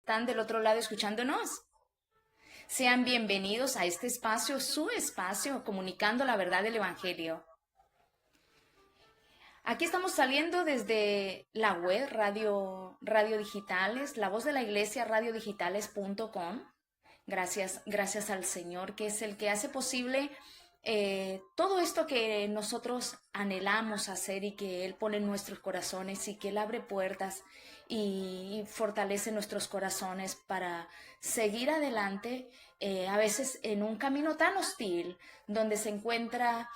están del otro lado escuchándonos. Sean bienvenidos a este espacio, su espacio, comunicando la verdad del Evangelio. Aquí estamos saliendo desde la web, Radio Digitales, La Voz de la Iglesia, radiodigitales.com. Gracias al Señor, que es el que hace posible todo esto que nosotros anhelamos hacer y que Él pone en nuestros corazones y que Él abre puertas y fortalece nuestros corazones para seguir adelante, a veces en un camino tan hostil, donde se encuentra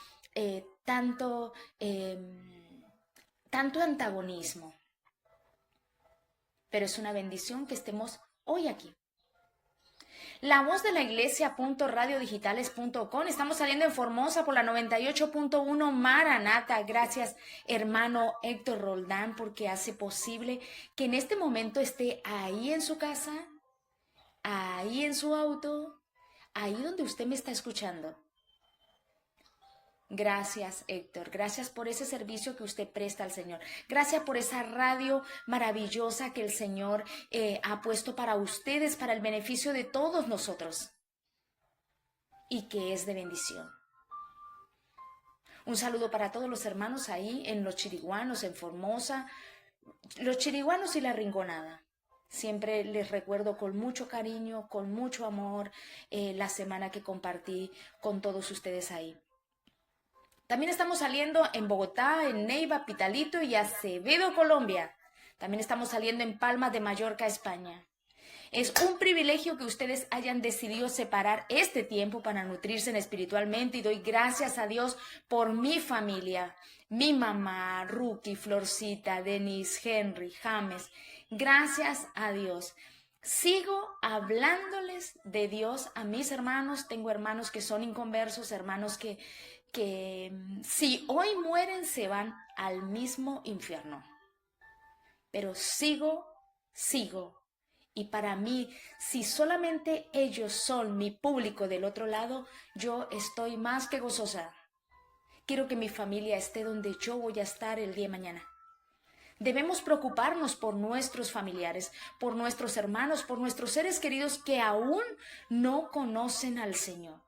tanto antagonismo. Pero es una bendición que estemos hoy aquí. La Voz de la Iglesia.radiodigitales.com. Estamos saliendo en Formosa por la 98.1 Maranata. Gracias, hermano Héctor Roldán, porque hace posible que en este momento esté ahí en su casa, ahí en su auto, ahí donde usted me está escuchando. Gracias, Héctor. Gracias por ese servicio que usted presta al Señor. Gracias por esa radio maravillosa que el Señor ha puesto para ustedes, para el beneficio de todos nosotros y que es de bendición. Un saludo para todos los hermanos ahí en Los Chiriguanos, en Formosa, Los Chiriguanos y La Rinconada. Siempre les recuerdo con mucho cariño, con mucho amor, la semana que compartí con todos ustedes ahí. También estamos saliendo en Bogotá, en Neiva, Pitalito y Acevedo, Colombia. También estamos saliendo en Palma de Mallorca, España. Es un privilegio que ustedes hayan decidido separar este tiempo para nutrirse espiritualmente y doy gracias a Dios por mi familia, mi mamá, Ruki, Florcita, Denise, Henry, James. Gracias a Dios. Sigo hablándoles de Dios a mis hermanos. Tengo hermanos que son inconversos, hermanos que si hoy mueren se van al mismo infierno. Pero sigo. Y para mí, si solamente ellos son mi público del otro lado, yo estoy más que gozosa. Quiero que mi familia esté donde yo voy a estar el día de mañana. Debemos preocuparnos por nuestros familiares, por nuestros hermanos, por nuestros seres queridos que aún no conocen al Señor.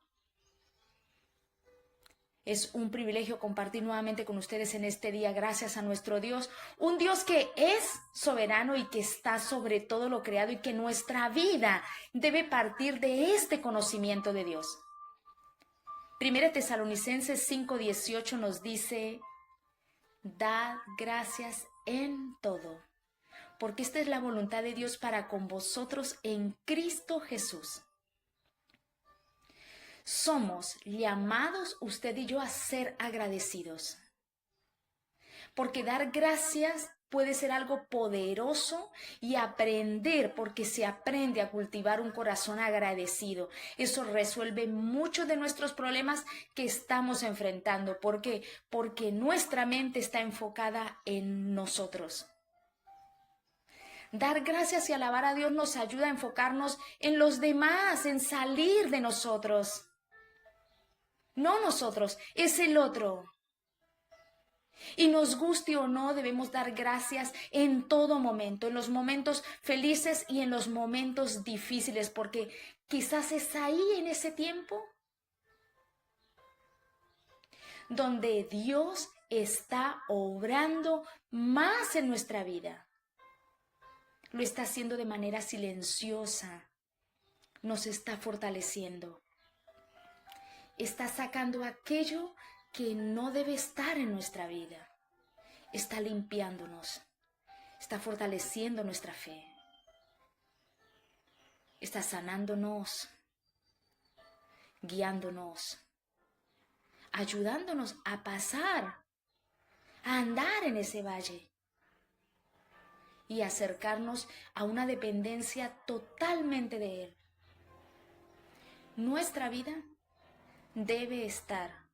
Es un privilegio compartir nuevamente con ustedes en este día, gracias a nuestro Dios, un Dios que es soberano y que está sobre todo lo creado y que nuestra vida debe partir de este conocimiento de Dios. 1 Tesalonicenses 5:18 nos dice, dad gracias en todo, porque esta es la voluntad de Dios para con vosotros en Cristo Jesús. Somos llamados usted y yo a ser agradecidos, porque dar gracias puede ser algo poderoso y aprender, porque se aprende a cultivar un corazón agradecido. Eso resuelve muchos de nuestros problemas que estamos enfrentando. ¿Por qué? Porque nuestra mente está enfocada en nosotros. Dar gracias y alabar a Dios nos ayuda a enfocarnos en los demás, en salir de nosotros. No nosotros, es el otro. Y nos guste o no, debemos dar gracias en todo momento, en los momentos felices y en los momentos difíciles, porque quizás es ahí en ese tiempo donde Dios está obrando más en nuestra vida. Lo está haciendo de manera silenciosa, nos está fortaleciendo. Está sacando aquello que no debe estar en nuestra vida. Está limpiándonos. Está fortaleciendo nuestra fe. Está sanándonos, guiándonos, ayudándonos a pasar, a andar en ese valle y acercarnos a una dependencia totalmente de Él. Nuestra vida debe estar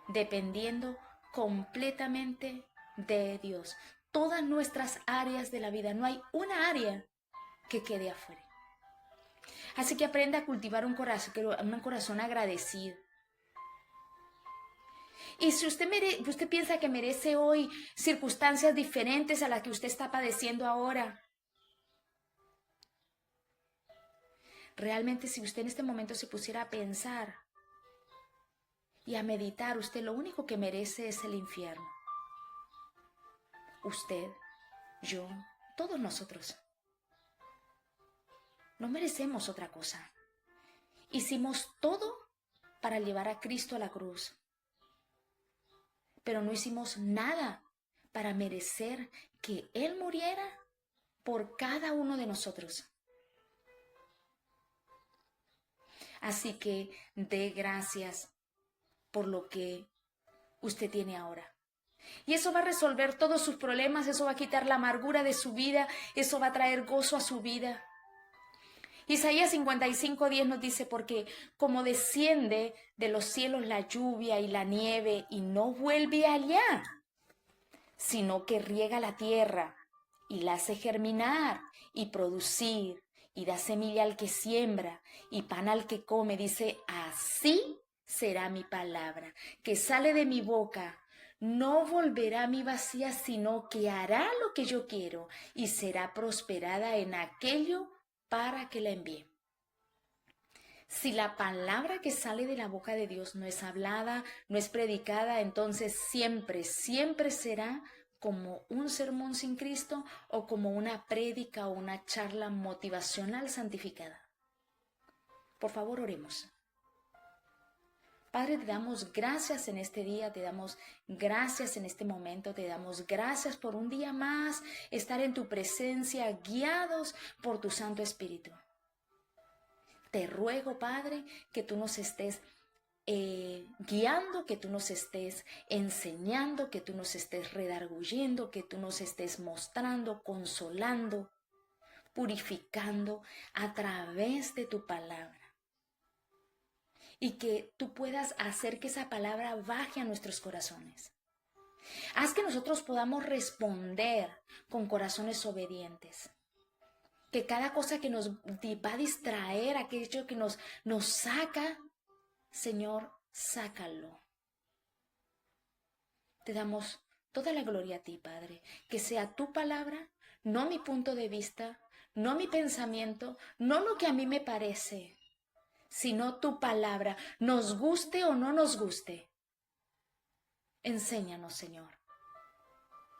dependiendo completamente de Dios. Todas nuestras áreas de la vida, no hay una área que quede afuera. Así que aprenda a cultivar un corazón agradecido. Y si usted piensa que merece hoy circunstancias diferentes a las que usted está padeciendo ahora, Realmente si usted en este momento se pusiera a pensar y a meditar, usted lo único que merece es el infierno. Usted, yo, todos nosotros. No merecemos otra cosa. Hicimos todo para llevar a Cristo a la cruz, pero no hicimos nada para merecer que Él muriera por cada uno de nosotros. Así que dé gracias por lo que usted tiene ahora. Y eso va a resolver todos sus problemas, eso va a quitar la amargura de su vida, eso va a traer gozo a su vida. Isaías 55:10 nos dice, porque como desciende de los cielos la lluvia y la nieve y no vuelve allá, sino que riega la tierra y la hace germinar y producir y da semilla al que siembra y pan al que come, dice, así será mi palabra, que sale de mi boca. No volverá a mí vacía, sino que hará lo que yo quiero y será prosperada en aquello para que la envíe. Si la palabra que sale de la boca de Dios no es hablada, no es predicada, entonces siempre, siempre será como un sermón sin Cristo o como una prédica o una charla motivacional santificada. Por favor, oremos. Padre, te damos gracias en este día, te damos gracias en este momento, te damos gracias por un día más estar en tu presencia, guiados por tu Santo Espíritu. Te ruego, Padre, que tú nos estés guiando, que tú nos estés enseñando, que tú nos estés redarguyendo, que tú nos estés mostrando, consolando, purificando a través de tu palabra. Y que tú puedas hacer que esa palabra baje a nuestros corazones. Haz que nosotros podamos responder con corazones obedientes. Que cada cosa que nos va a distraer, aquello que nos saca, Señor, sácalo. Te damos toda la gloria a ti, Padre. Que sea tu palabra, no mi punto de vista, no mi pensamiento, no lo que a mí me parece, sino tu palabra, nos guste o no nos guste. Enséñanos, Señor.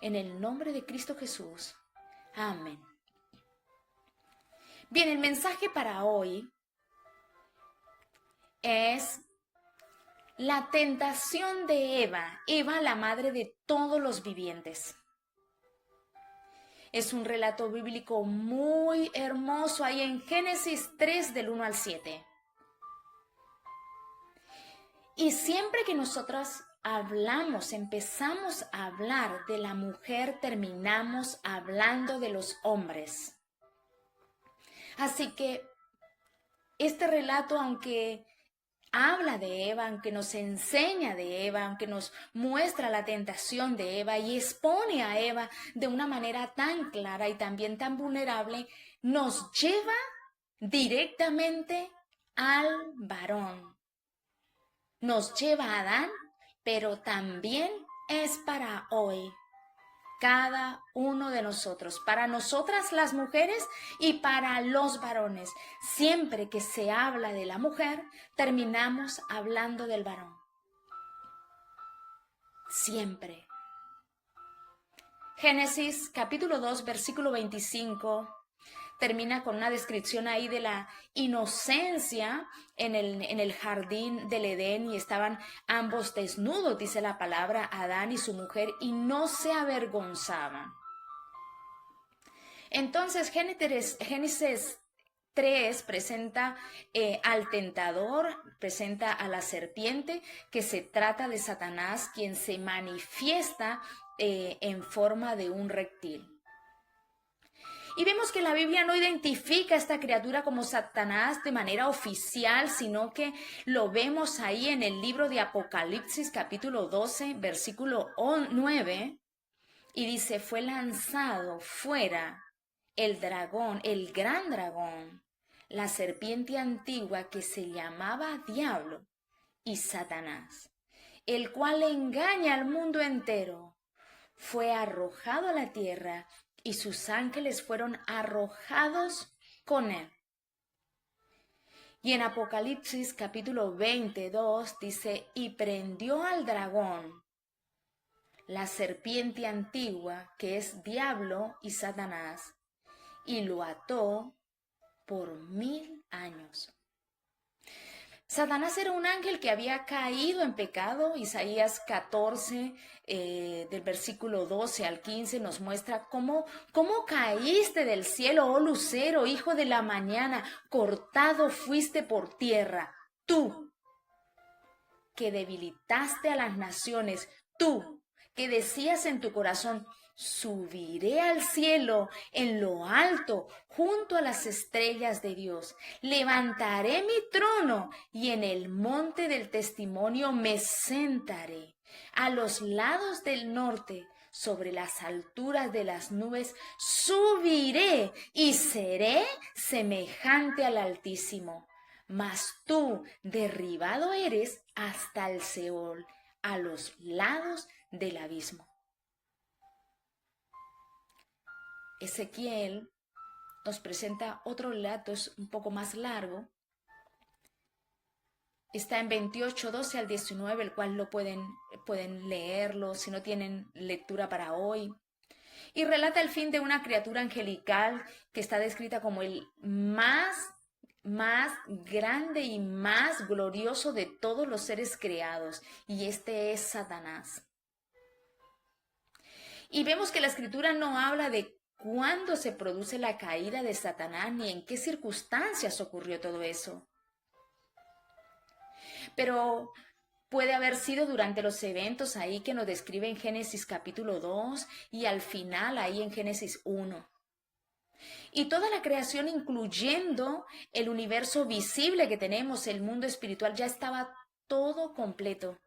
En el nombre de Cristo Jesús. Amén. Bien, el mensaje para hoy es la tentación de Eva, Eva la madre de todos los vivientes. Es un relato bíblico muy hermoso ahí en Génesis 3 del 1 al 7. Y siempre que nosotros empezamos a hablar de la mujer, terminamos hablando de los hombres. Así que este relato, aunque habla de Eva, aunque nos enseña de Eva, aunque nos muestra la tentación de Eva y expone a Eva de una manera tan clara y también tan vulnerable, nos lleva directamente al varón. Nos lleva a Adán, pero también es para hoy. Cada uno de nosotros, para nosotras las mujeres y para los varones. Siempre que se habla de la mujer, terminamos hablando del varón. Siempre. Génesis capítulo 2, versículo 25, termina con una descripción ahí de la inocencia en el jardín del Edén y estaban ambos desnudos, dice la palabra, Adán y su mujer, y no se avergonzaban. Entonces Génesis 3 presenta al tentador, presenta a la serpiente, que se trata de Satanás, quien se manifiesta en forma de un reptil. Y vemos que la Biblia no identifica a esta criatura como Satanás de manera oficial, sino que lo vemos ahí en el libro de Apocalipsis, capítulo 12, versículo 9, y dice, fue lanzado fuera el dragón, el gran dragón, la serpiente antigua que se llamaba Diablo y Satanás, el cual engaña al mundo entero. Fue arrojado a la tierra y sus ángeles fueron arrojados con él. Y en Apocalipsis capítulo 22 dice, y prendió al dragón, la serpiente antigua, que es diablo y Satanás, y lo ató por 1000 años. Satanás era un ángel que había caído en pecado. Isaías 14, del versículo 12 al 15, nos muestra cómo caíste del cielo, oh lucero, hijo de la mañana, cortado fuiste por tierra. Tú, que debilitaste a las naciones, tú, que decías en tu corazón, subiré al cielo en lo alto, junto a las estrellas de Dios. Levantaré mi trono y en el monte del testimonio me sentaré. A los lados del norte, sobre las alturas de las nubes, subiré y seré semejante al Altísimo. Mas tú derribado eres hasta el Seol, a los lados del abismo. Ezequiel nos presenta otro relato, es un poco más largo. Está en 28, 12 al 19, el cual lo pueden leerlo si no tienen lectura para hoy. Y relata el fin de una criatura angelical que está descrita como el más grande y más glorioso de todos los seres creados. Y este es Satanás. Y vemos que la escritura no habla de cuándo se produce la caída de Satanás ni en qué circunstancias ocurrió todo eso. Pero puede haber sido durante los eventos ahí que nos describe en Génesis capítulo 2 y al final ahí en Génesis 1. Y toda la creación, incluyendo el universo visible que tenemos, el mundo espiritual, ya estaba todo completo.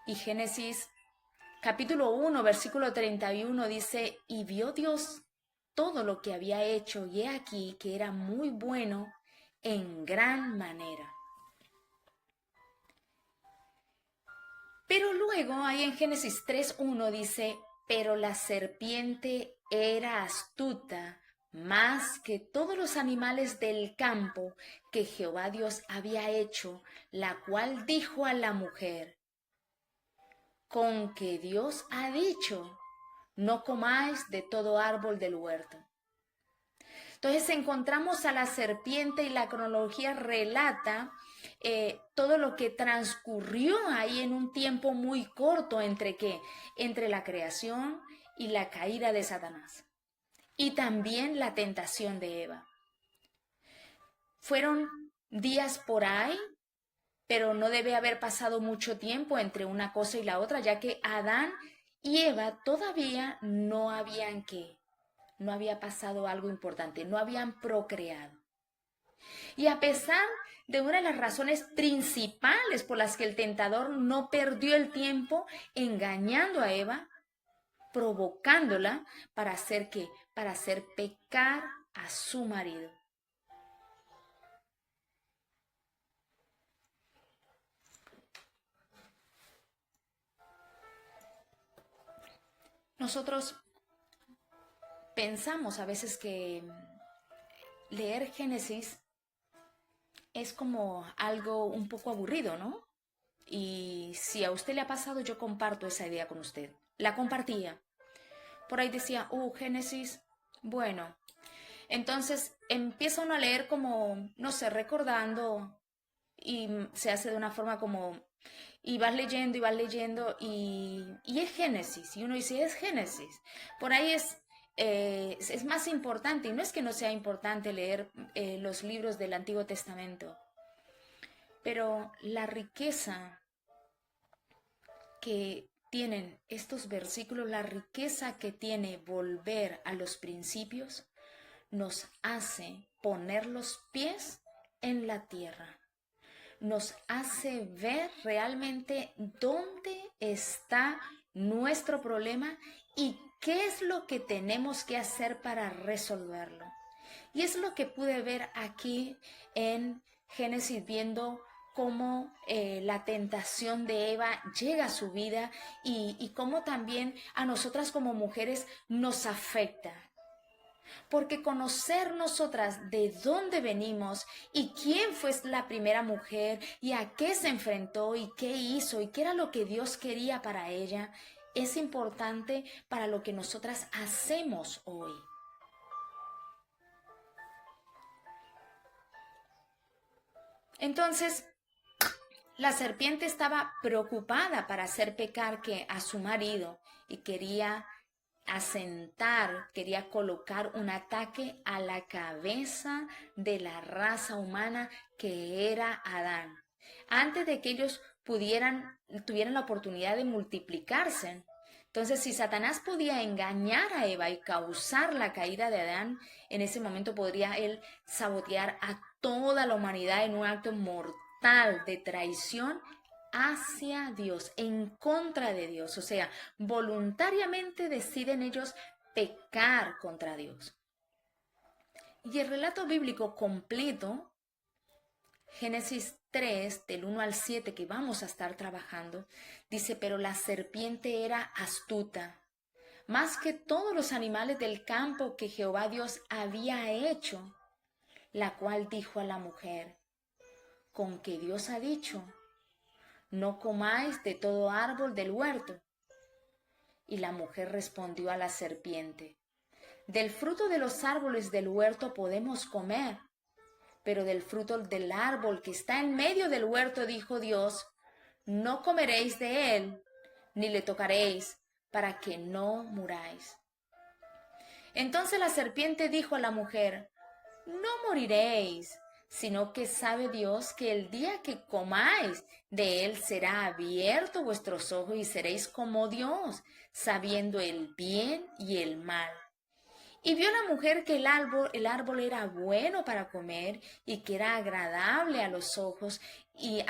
Y Génesis capítulo 1, versículo 31 dice, y vio Dios todo lo que había hecho, y he aquí que era muy bueno en gran manera. Pero luego, ahí en Génesis 3:1 dice, pero la serpiente era astuta más que todos los animales del campo que Jehová Dios había hecho, la cual dijo a la mujer, con que Dios ha dicho, no comáis de todo árbol del huerto. Entonces encontramos a la serpiente y la cronología relata todo lo que transcurrió ahí en un tiempo muy corto entre la creación y la caída de Satanás. Y también la tentación de Eva. Fueron días por ahí, pero no debe haber pasado mucho tiempo entre una cosa y la otra, ya que Adán y Eva todavía no había pasado algo importante, no habían procreado. Y a pesar de una de las razones principales por las que el tentador no perdió el tiempo engañando a Eva, provocándola para hacer ¿qué? Para hacer pecar a su marido. Nosotros pensamos a veces que leer Génesis es como algo un poco aburrido, ¿no? Y si a usted le ha pasado, yo comparto esa idea con usted. La compartía. Por ahí decía, Génesis, bueno. Entonces empieza uno a leer como, no sé, recordando y se hace de una forma como, y vas leyendo y es Génesis. Y uno dice, es Génesis. Por ahí es más importante, y no es que no sea importante leer los libros del Antiguo Testamento, pero la riqueza que tienen estos versículos, la riqueza que tiene volver a los principios, nos hace poner los pies en la tierra. Nos hace ver realmente dónde está nuestro problema y qué es lo que tenemos que hacer para resolverlo. Y es lo que pude ver aquí en Génesis, viendo cómo la tentación de Eva llega a su vida y cómo también a nosotras como mujeres nos afecta. porque conocer nosotras de dónde venimos y quién fue la primera mujer y a qué se enfrentó y qué hizo y qué era lo que Dios quería para ella, es importante para lo que nosotras hacemos hoy. Entonces, la serpiente estaba preocupada para hacer pecar a su marido y quería quería colocar un ataque a la cabeza de la raza humana que era Adán. Antes de que ellos tuvieran la oportunidad de multiplicarse. Entonces, si Satanás podía engañar a Eva y causar la caída de Adán, en ese momento podría él sabotear a toda la humanidad en un acto mortal de traición hacia Dios, en contra de Dios. O sea, voluntariamente deciden ellos pecar contra Dios. Y el relato bíblico completo, Génesis 3, del 1 al 7, que vamos a estar trabajando, dice, pero la serpiente era astuta, más que todos los animales del campo que Jehová Dios había hecho, la cual dijo a la mujer, con que Dios ha dicho, no comáis de todo árbol del huerto. Y la mujer respondió a la serpiente, del fruto de los árboles del huerto podemos comer, pero del fruto del árbol que está en medio del huerto, dijo Dios, no comeréis de él, ni le tocaréis, para que no muráis. Entonces la serpiente dijo a la mujer, no moriréis, sino que sabe Dios que el día que comáis de él será abierto vuestros ojos y seréis como Dios, sabiendo el bien y el mal. Y vio la mujer que el árbol era bueno para comer y que era agradable a los ojos y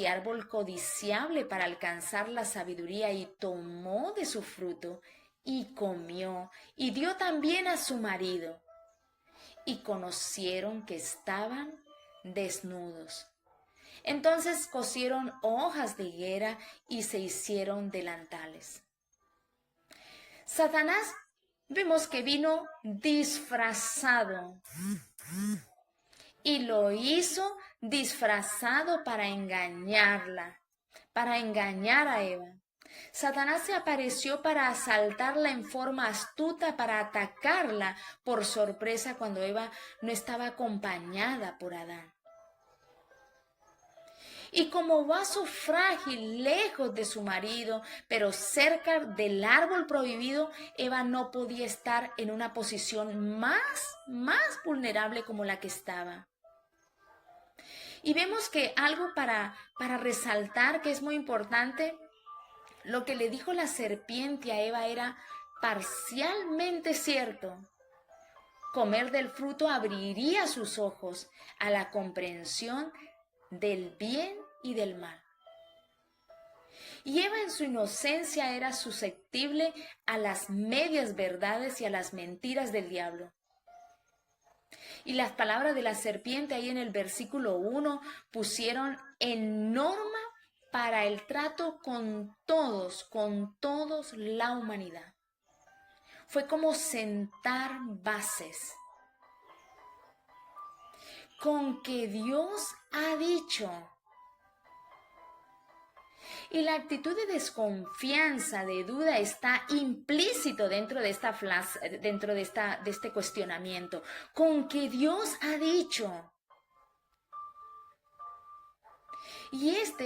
árbol codiciable para alcanzar la sabiduría, y tomó de su fruto y comió y dio también a su marido. Y conocieron que estaban desnudos. Entonces cosieron hojas de higuera y se hicieron delantales. Satanás vemos que vino disfrazado y lo hizo disfrazado para engañarla, para engañar a Eva. Satanás se apareció para asaltarla en forma astuta, para atacarla por sorpresa cuando Eva no estaba acompañada por Adán. Y como vaso frágil, lejos de su marido, pero cerca del árbol prohibido, Eva no podía estar en una posición más vulnerable como la que estaba. Y vemos que algo para resaltar que es muy importante, lo que le dijo la serpiente a Eva era parcialmente cierto. Comer del fruto abriría sus ojos a la comprensión del bien y del mal. Y Eva en su inocencia era susceptible a las medias verdades y a las mentiras del diablo. Y las palabras de la serpiente ahí en el versículo 1 pusieron en norma para el trato con todos la humanidad. Fue como sentar bases. Con que Dios ha dicho. Y la actitud de desconfianza, de duda, está implícito dentro de este cuestionamiento. Con que Dios ha dicho. Y esto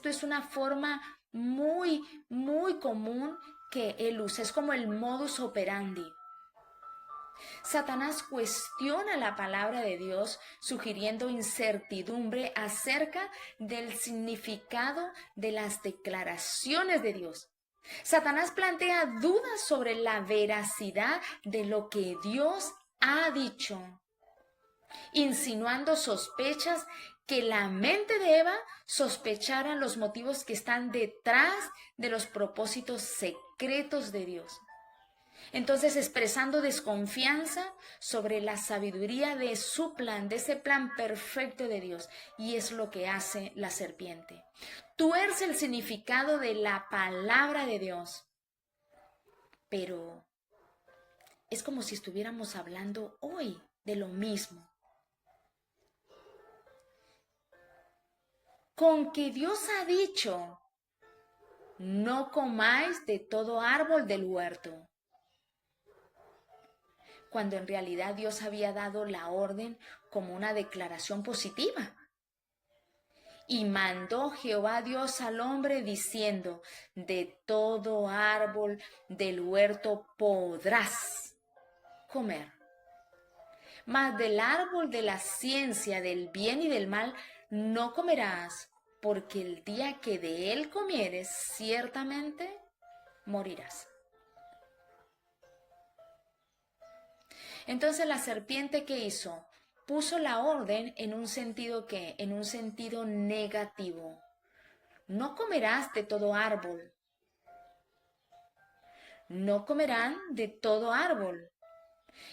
es una forma muy común que él usa. Es como el modus operandi. Satanás cuestiona la palabra de Dios, sugiriendo incertidumbre acerca del significado de las declaraciones de Dios. Satanás plantea dudas sobre la veracidad de lo que Dios ha dicho, insinuando sospechas que la mente de Eva sospechara los motivos que están detrás de los propósitos secretos de Dios. Entonces, expresando desconfianza sobre la sabiduría de su plan, de ese plan perfecto de Dios. Y es lo que hace la serpiente. Tuerce el significado de la palabra de Dios. Pero es como si estuviéramos hablando hoy de lo mismo. Con que Dios ha dicho, no comáis de todo árbol del huerto, cuando en realidad Dios había dado la orden como una declaración positiva. Y mandó Jehová Dios al hombre diciendo, de todo árbol del huerto podrás comer, mas del árbol de la ciencia del bien y del mal no comerás, porque el día que de él comieres, ciertamente morirás. Entonces la serpiente, ¿qué hizo? Puso la orden en un sentido que, en un sentido negativo. No comerás de todo árbol. No comerán de todo árbol.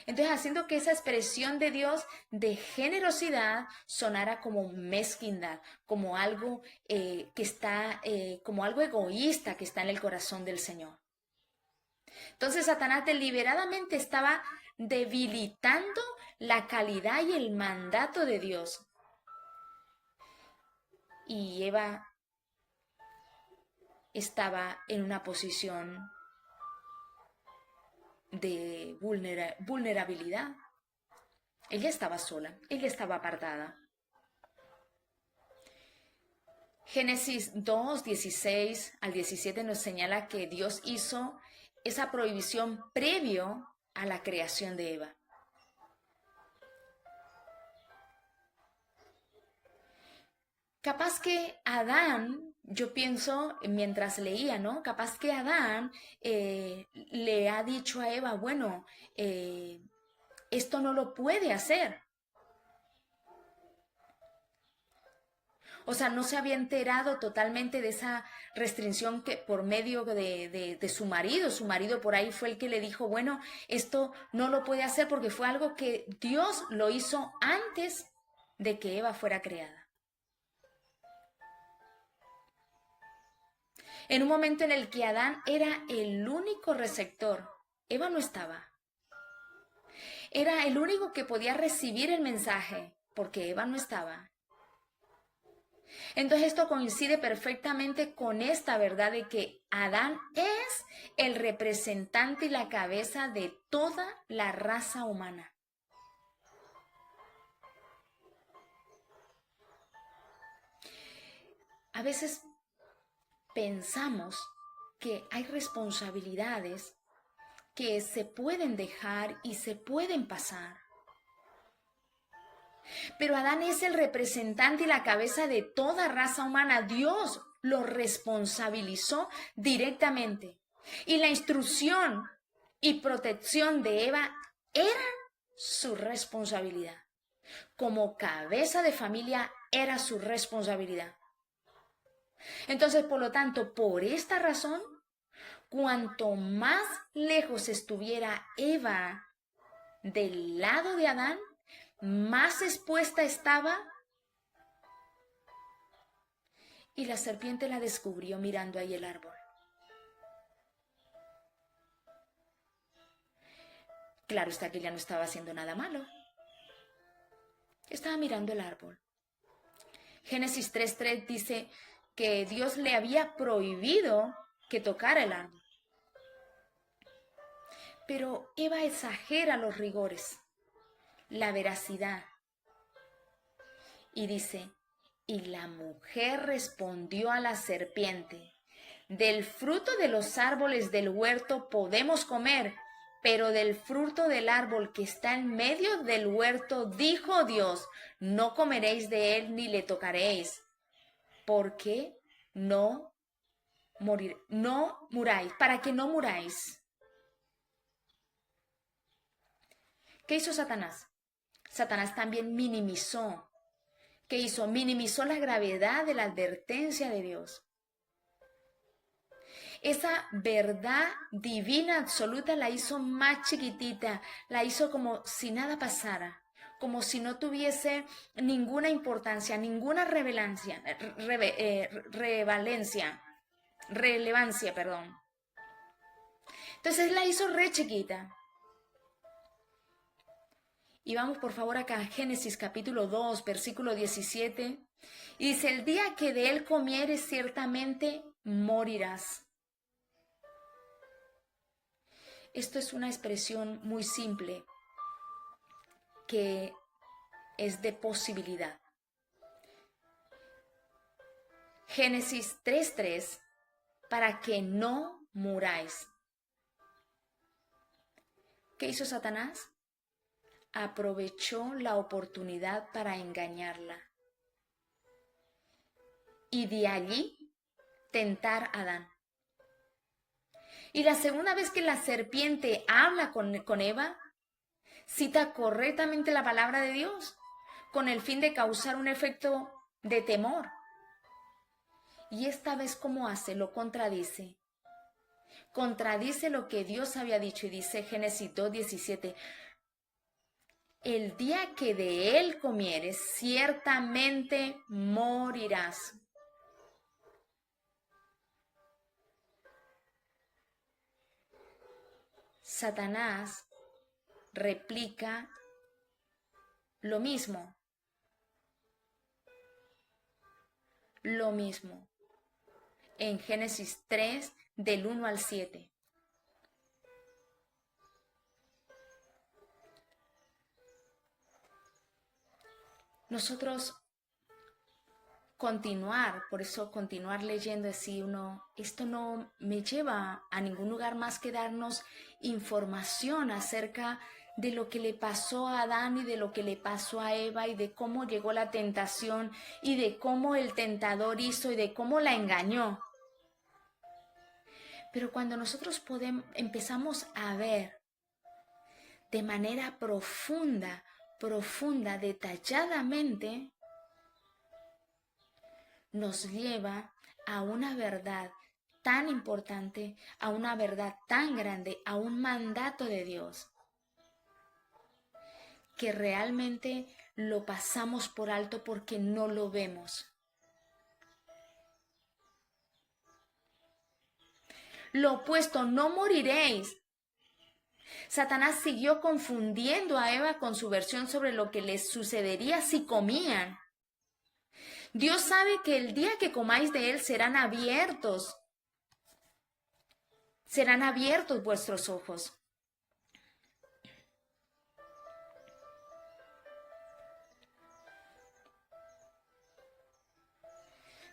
Entonces, haciendo que esa expresión de Dios de generosidad sonara como mezquindad, como algo que está, como algo egoísta que está en el corazón del Señor. Entonces, Satanás deliberadamente estaba debilitando la calidad y el mandato de Dios. Y Eva estaba en una posición de vulnerabilidad. Ella estaba sola, ella estaba apartada. Génesis 2, 16 al 17 nos señala que Dios hizo esa prohibición previo a la creación de Eva. Capaz que Adán, yo pienso mientras leía, ¿no? Capaz que Adán le ha dicho a Eva, bueno, esto no lo puede hacer. O sea, no se había enterado totalmente de esa restricción que por medio de su marido. Su marido por ahí fue el que le dijo, bueno, esto no lo puede hacer porque fue algo que Dios lo hizo antes de que Eva fuera creada. En un momento en el que Adán era el único receptor, Eva no estaba. Era el único que podía recibir el mensaje porque Eva no estaba. Entonces esto coincide perfectamente con esta verdad de que Adán es el representante y la cabeza de toda la raza humana. A veces pensamos que hay responsabilidades que se pueden dejar y se pueden pasar. Pero Adán es el representante y la cabeza de toda raza humana. Dios lo responsabilizó directamente. Y la instrucción y protección de Eva era su responsabilidad. Como cabeza de familia era su responsabilidad. Entonces, por lo tanto, por esta razón, cuanto más lejos estuviera Eva del lado de Adán, más expuesta estaba, y la serpiente la descubrió mirando ahí el árbol. Claro está que ella no estaba haciendo nada malo. Estaba mirando el árbol. Génesis 3:3 dice que Dios le había prohibido que tocara el árbol. Pero Eva exagera los rigores, la veracidad. Y dice, y la mujer respondió a la serpiente, del fruto de los árboles del huerto podemos comer, pero del fruto del árbol que está en medio del huerto, dijo Dios, no comeréis de él ni le tocaréis, porque no muráis, para que no muráis. ¿Qué hizo Satanás? Satanás también minimizó. ¿Qué hizo? Minimizó la gravedad de la advertencia de Dios. Esa verdad divina absoluta la hizo más chiquitita, la hizo como si nada pasara, como si no tuviese ninguna importancia, ninguna relevancia, Entonces la hizo re chiquita. Y vamos por favor acá a Génesis capítulo 2, versículo 17. Y dice, el día que de él comieres ciertamente morirás. Esto es una expresión muy simple que es de posibilidad. Génesis 3:3, para que no muráis. ¿Qué hizo Satanás? Aprovechó la oportunidad para engañarla. Y de allí tentar a Adán. Y la segunda vez que la serpiente habla con Eva, cita correctamente la palabra de Dios, con el fin de causar un efecto de temor. Y esta vez, ¿cómo hace? Lo contradice. Contradice lo que Dios había dicho y dice Génesis 2:17. El día que de él comieres, ciertamente morirás. Satanás replica lo mismo. Lo mismo. En Génesis 3, del 1 al 7. Nosotros por eso continuar leyendo así esto no me lleva a ningún lugar más que darnos información acerca de lo que le pasó a Adán y de lo que le pasó a Eva y de cómo llegó la tentación y de cómo el tentador hizo y de cómo la engañó. Pero cuando nosotros empezamos a ver de manera profunda, detalladamente, nos lleva a una verdad tan importante, a una verdad tan grande, a un mandato de Dios, que realmente lo pasamos por alto porque no lo vemos. Lo opuesto, no moriréis. Satanás siguió confundiendo a Eva con su versión sobre lo que les sucedería si comían. Dios sabe que el día que comáis de él serán abiertos vuestros ojos.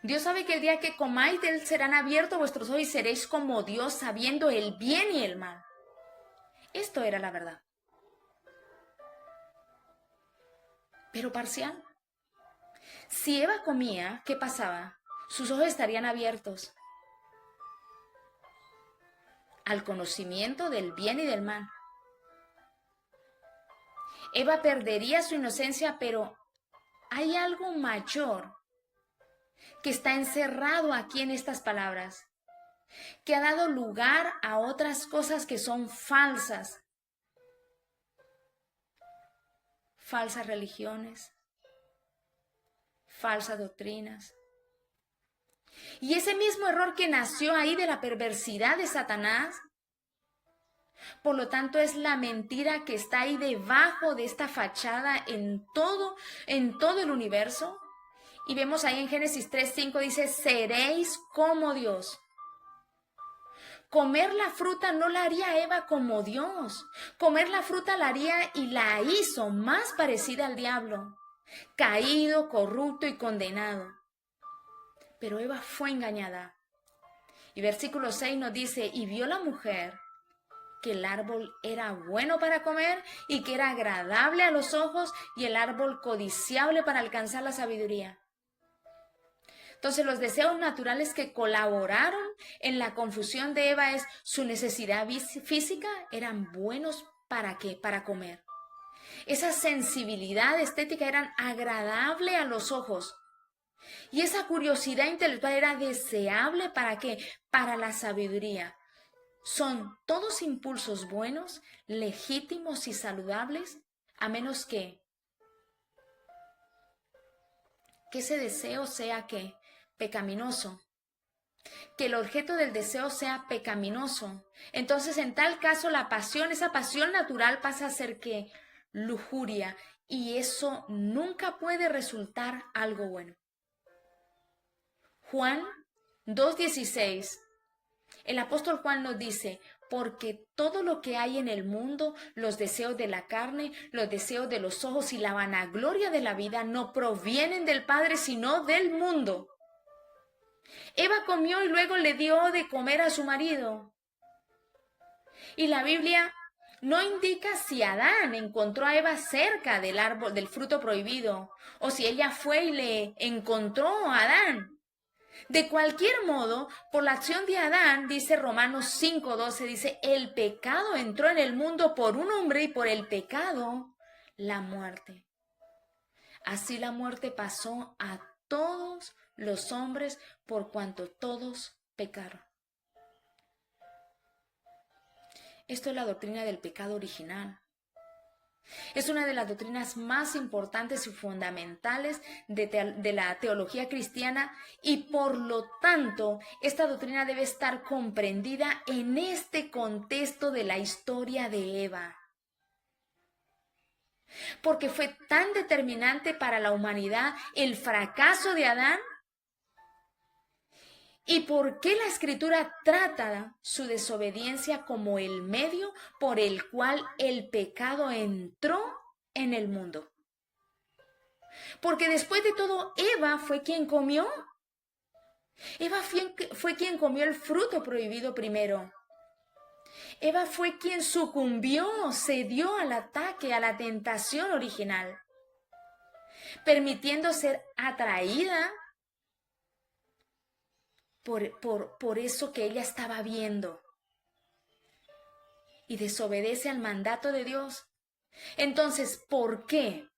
Dios sabe que el día que comáis de él serán abiertos vuestros ojos y seréis como Dios, sabiendo el bien y el mal. Esto era la verdad. Pero parcial. Si Eva comía, ¿qué pasaba? Sus ojos estarían abiertos al conocimiento del bien y del mal. Eva perdería su inocencia, pero hay algo mayor que está encerrado aquí en estas palabras, que ha dado lugar a otras cosas que son falsas. Falsas religiones, falsas doctrinas. Y ese mismo error que nació ahí de la perversidad de Satanás, por lo tanto es la mentira que está ahí debajo de esta fachada en todo el universo. Y vemos ahí en Génesis 3:5 dice, seréis como Dios. Comer la fruta no la haría Eva como Dios. Comer la fruta la haría y la hizo más parecida al diablo, caído, corrupto y condenado. Pero Eva fue engañada. Y versículo 6 nos dice, y vio la mujer que el árbol era bueno para comer y que era agradable a los ojos y el árbol codiciable para alcanzar la sabiduría. Entonces los deseos naturales que colaboraron en la confusión de Eva es su necesidad física, eran buenos ¿para qué? Para comer. Esa sensibilidad estética eran agradable a los ojos. Y esa curiosidad intelectual era deseable ¿para qué? Para la sabiduría. Son todos impulsos buenos, legítimos y saludables, a menos que ese deseo sea ¿qué? Pecaminoso. Que el objeto del deseo sea pecaminoso. Entonces, en tal caso, la pasión, esa pasión natural pasa a ser ¿qué? lujuria, y eso nunca puede resultar algo bueno. Juan 2:16, el apóstol Juan nos dice: porque todo lo que hay en el mundo, los deseos de la carne, los deseos de los ojos y la vanagloria de la vida, no provienen del Padre, sino del mundo. Eva comió y luego le dio de comer a su marido. Y la Biblia no indica si Adán encontró a Eva cerca del árbol, del fruto prohibido, o si ella fue y le encontró a Adán. De cualquier modo, por la acción de Adán, dice Romanos 5:12, dice: el pecado entró en el mundo por un hombre y por el pecado la muerte. Así la muerte pasó a todos los hombres por cuanto todos pecaron. Esto es la doctrina del pecado original. Es una de las doctrinas más importantes y fundamentales de la teología cristiana, y por lo tanto esta doctrina debe estar comprendida en este contexto de la historia de Eva. Porque fue tan determinante para la humanidad el fracaso de Adán. ¿Y por qué la Escritura trata su desobediencia como el medio por el cual el pecado entró en el mundo? Porque después de todo, Eva fue quien comió. Eva fue quien comió el fruto prohibido primero. Eva fue quien sucumbió, cedió al ataque, a la tentación original, permitiendo ser atraída por eso que ella estaba viendo, y desobedece al mandato de Dios. Entonces, ¿por qué?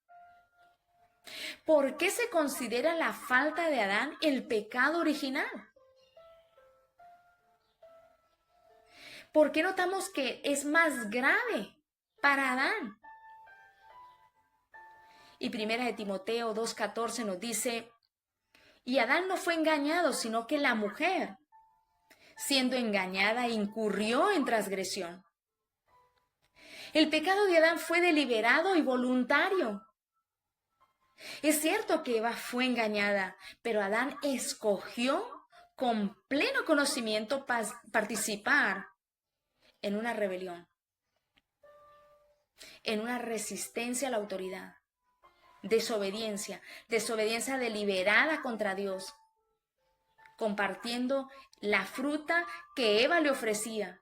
¿Por qué se considera la falta de Adán el pecado original? ¿Por qué notamos que es más grave para Adán? Y primera de Timoteo 2:14 nos dice: y Adán no fue engañado, sino que la mujer, siendo engañada, incurrió en transgresión. El pecado de Adán fue deliberado y voluntario. Es cierto que Eva fue engañada, pero Adán escogió con pleno conocimiento participar en una rebelión, en una resistencia a la autoridad, desobediencia deliberada contra Dios, compartiendo la fruta que Eva le ofrecía.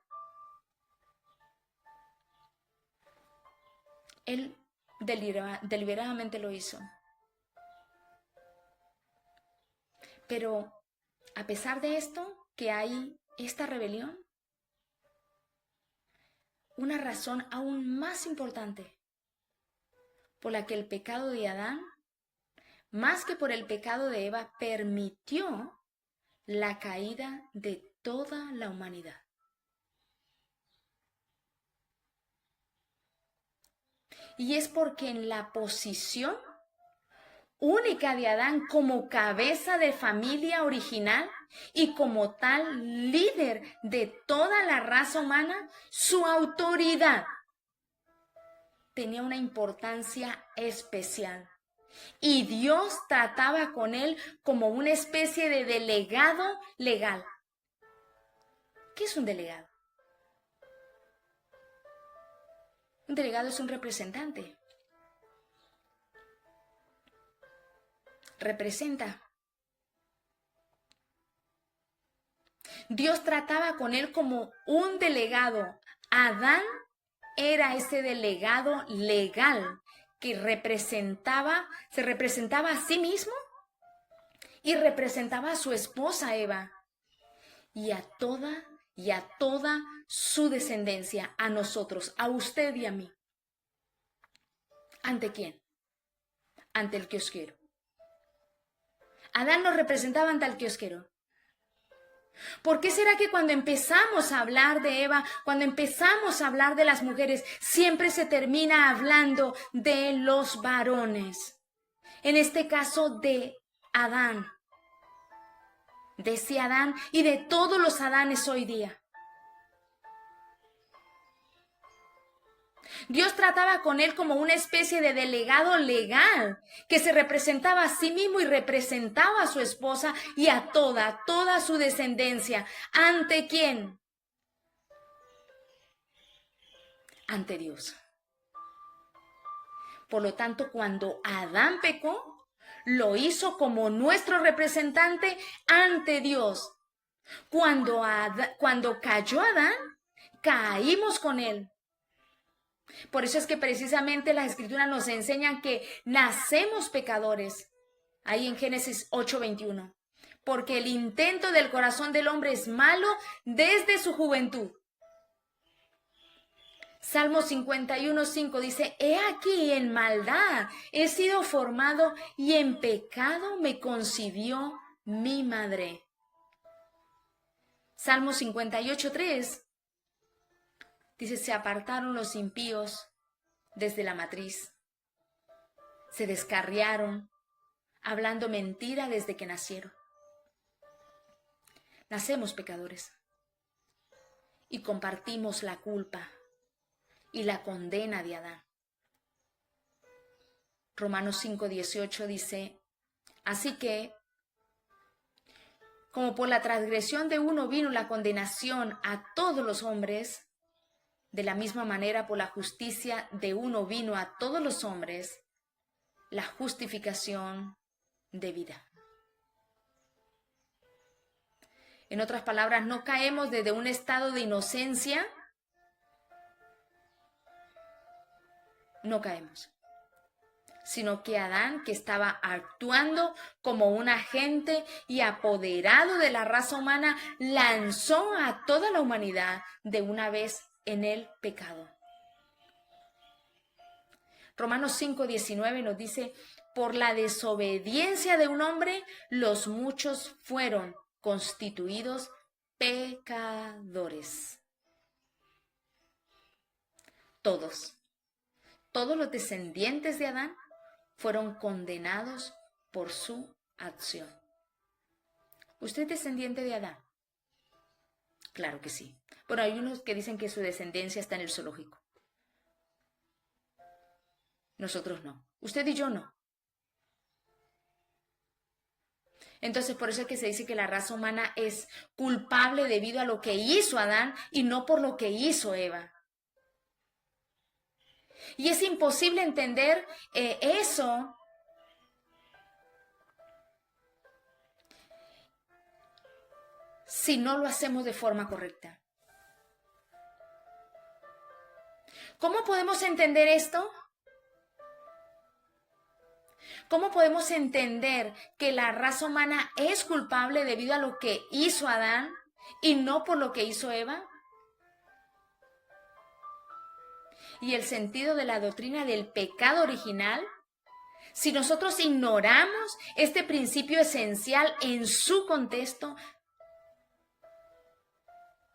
Él deliberadamente lo hizo. Pero a pesar de esto, que hay esta rebelión, una razón aún más importante por la que el pecado de Adán, más que por el pecado de Eva, permitió la caída de toda la humanidad. Y es porque en la posición única de Adán como cabeza de familia original y como tal líder de toda la raza humana, su autoridad tenía una importancia especial. Y Dios trataba con él como una especie de delegado legal. ¿Qué es un delegado? Un delegado es un representante. Representa. Dios trataba con él como un delegado. Adán era ese delegado legal que se representaba a sí mismo y representaba a su esposa Eva y a toda su descendencia, a nosotros, a usted y a mí. ¿Ante quién? Ante el kiosquero. Adán nos representaba ante el kiosquero. ¿Por qué será que cuando empezamos a hablar de Eva, cuando empezamos a hablar de las mujeres, siempre se termina hablando de los varones? En este caso de Adán. De ese Adán y de todos los Adanes hoy día. Dios trataba con él como una especie de delegado legal que se representaba a sí mismo y representaba a su esposa y a toda su descendencia. ¿Ante quién? Ante Dios. Por lo tanto, cuando Adán pecó, lo hizo como nuestro representante ante Dios. Cuando cayó Adán, caímos con él. Por eso es que precisamente las Escrituras nos enseñan que nacemos pecadores. Ahí en Génesis 8:21. Porque el intento del corazón del hombre es malo desde su juventud. Salmo 51:5 dice, he aquí en maldad he sido formado y en pecado me concibió mi madre. Salmo 58:3 dice, se apartaron los impíos desde la matriz, se descarriaron, hablando mentira desde que nacieron. Nacemos pecadores y compartimos la culpa y la condena de Adán. Romanos 5:18 dice, así que, como por la transgresión de uno vino la condenación a todos los hombres, de la misma manera por la justicia de uno vino a todos los hombres la justificación de vida. En otras palabras, no caemos desde un estado de inocencia. No caemos, sino que Adán, que estaba actuando como un agente y apoderado de la raza humana, lanzó a toda la humanidad de una vez en el pecado. Romanos 5:19 nos dice, por la desobediencia de un hombre, los muchos fueron constituidos pecadores. Todos los descendientes de Adán fueron condenados por su acción. ¿Usted es descendiente de Adán? Claro que sí. Bueno, hay unos que dicen que su descendencia está en el zoológico. Nosotros no. Usted y yo no. Entonces, por eso es que se dice que la raza humana es culpable debido a lo que hizo Adán y no por lo que hizo Eva. Y es imposible entender eso si no lo hacemos de forma correcta. ¿Cómo podemos entender esto? ¿Cómo podemos entender que la raza humana es culpable debido a lo que hizo Adán y no por lo que hizo Eva? Y el sentido de la doctrina del pecado original, si nosotros ignoramos este principio esencial en su contexto,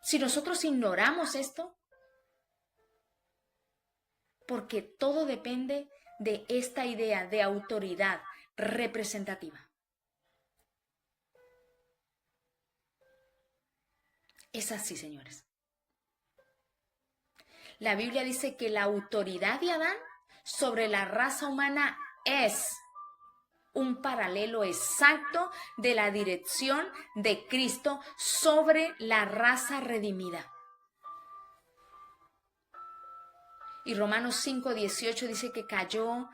si nosotros ignoramos esto, porque todo depende de esta idea de autoridad representativa. Es así, señores. La Biblia dice que la autoridad de Adán sobre la raza humana es un paralelo exacto de la dirección de Cristo sobre la raza redimida. Y Romanos 5:18 dice que cayó,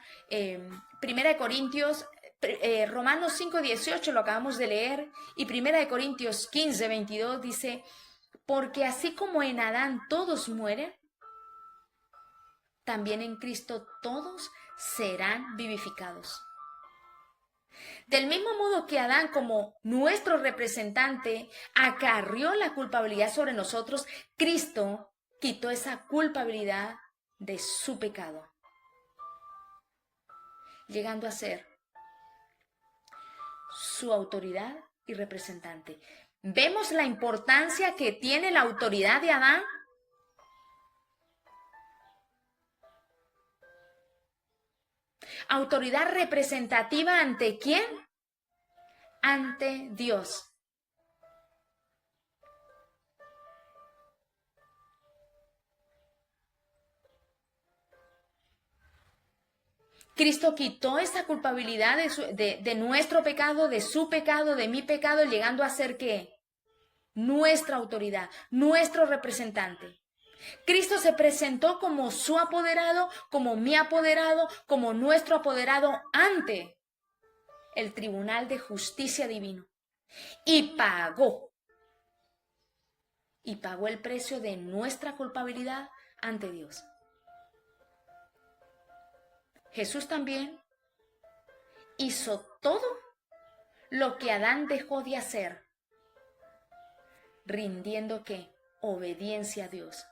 Romanos 5:18 lo acabamos de leer, y 1 Corintios 15:22 dice, porque así como en Adán todos mueren, también en Cristo todos serán vivificados. Del mismo modo que Adán, como nuestro representante, acarrió la culpabilidad sobre nosotros, Cristo quitó esa culpabilidad de su pecado, llegando a ser su autoridad y representante. ¿Vemos la importancia que tiene la autoridad de Adán? Autoridad representativa ¿ante quién? Ante Dios. Cristo quitó esa culpabilidad de nuestro pecado, de su pecado, de mi pecado, llegando a ser ¿qué? Nuestra autoridad, nuestro representante. Cristo se presentó como su apoderado, como mi apoderado, como nuestro apoderado ante el tribunal de justicia divino. Y pagó el precio de nuestra culpabilidad ante Dios. Jesús también hizo todo lo que Adán dejó de hacer, rindiendo ¿qué? Obediencia a Dios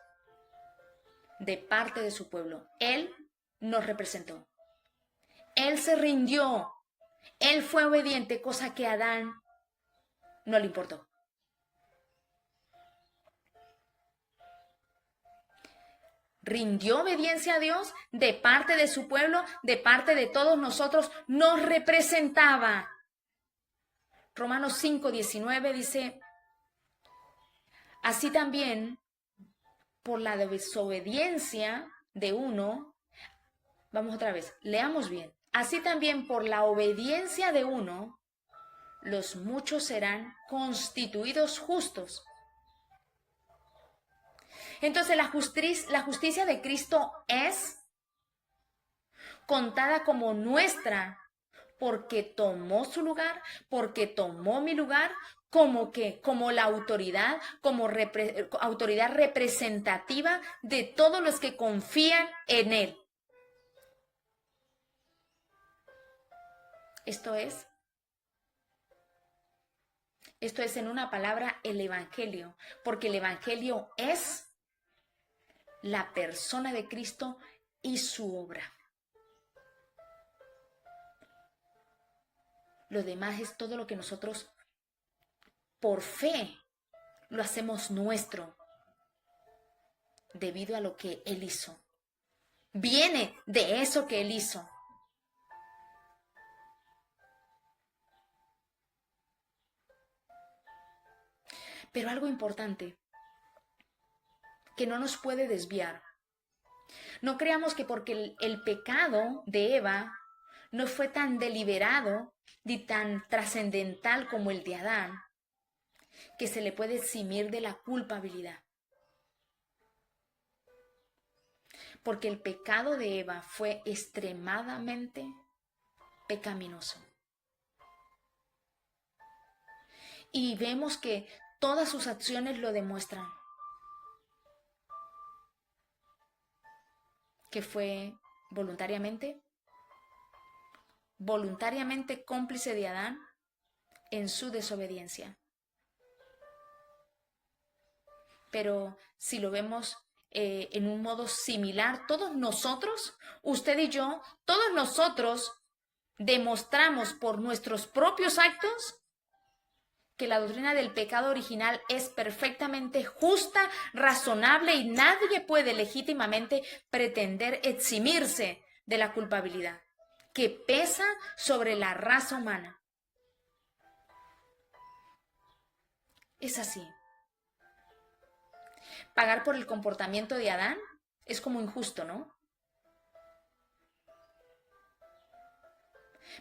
de parte de su pueblo. Él nos representó. Él se rindió. Él fue obediente, cosa que a Adán no le importó. Rindió obediencia a Dios de parte de su pueblo, de parte de todos nosotros, nos representaba. Romanos 5:19 dice, así también por la desobediencia de uno, vamos otra vez, leamos bien, así también por la obediencia de uno, los muchos serán constituidos justos. Entonces la justicia de Cristo es contada como nuestra porque tomó su lugar, porque tomó mi lugar, como la autoridad, como autoridad representativa de todos los que confían en Él. Esto es en una palabra el Evangelio, porque el Evangelio es la persona de Cristo y su obra. Lo demás es todo lo que nosotros, por fe, lo hacemos nuestro, debido a lo que Él hizo. Viene de eso que Él hizo. Pero algo importante, que no nos puede desviar. No creamos que porque el pecado de Eva no fue tan deliberado ni tan trascendental como el de Adán, que se le puede eximir de la culpabilidad. Porque el pecado de Eva fue extremadamente pecaminoso. Y vemos que todas sus acciones lo demuestran. Que fue voluntariamente cómplice de Adán en su desobediencia. Pero si lo vemos en un modo similar, todos nosotros, usted y yo, todos nosotros demostramos por nuestros propios actos que la doctrina del pecado original es perfectamente justa, razonable y nadie puede legítimamente pretender eximirse de la culpabilidad que pesa sobre la raza humana. Es así. Pagar por el comportamiento de Adán es como injusto, ¿no?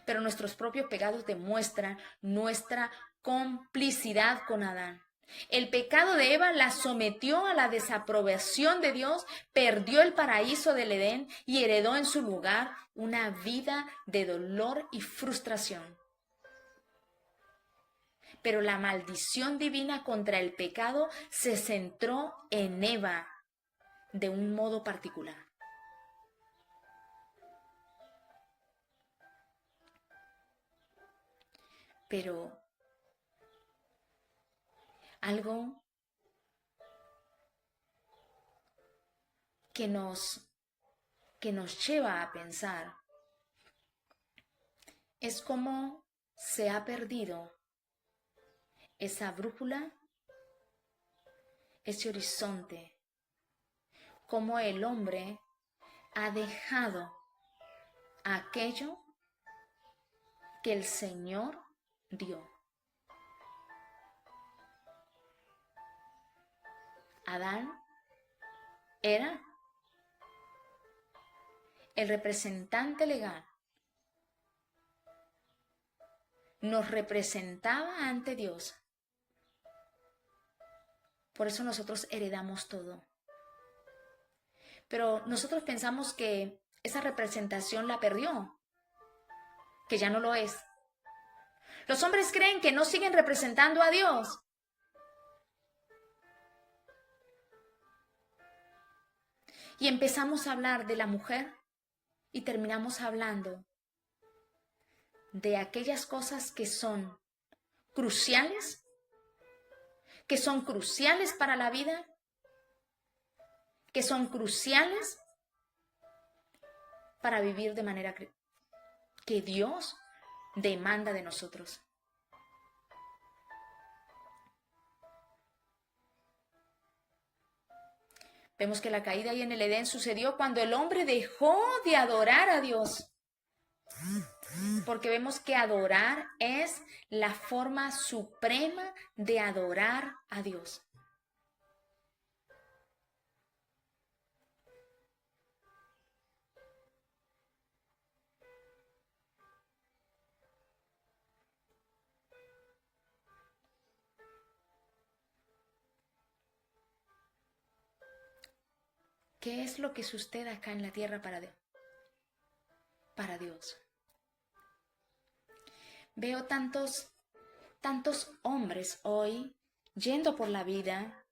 Pero nuestros propios pecados demuestran nuestra complicidad con Adán. El pecado de Eva la sometió a la desaprobación de Dios, perdió el paraíso del Edén y heredó en su lugar una vida de dolor y frustración. Pero la maldición divina contra el pecado se centró en Eva de un modo particular. Pero algo que nos lleva a pensar es cómo se ha perdido esa brújula, ese horizonte, cómo el hombre ha dejado aquello que el Señor dio. Adán era el representante legal nos representaba ante Dios. Por eso nosotros heredamos todo. Pero nosotros pensamos que esa representación la perdió, que ya no lo es. Los hombres creen que no siguen representando a Dios. Y empezamos a hablar de la mujer y terminamos hablando de aquellas cosas que son cruciales para la vida, que son cruciales para vivir de manera que Dios demanda de nosotros. Vemos que la caída ahí en el Edén sucedió cuando el hombre dejó de adorar a Dios. Porque vemos que adorar es la forma suprema de adorar a Dios. ¿Qué es lo que sucede acá en la tierra para Dios? Veo tantos hombres hoy yendo por la vida,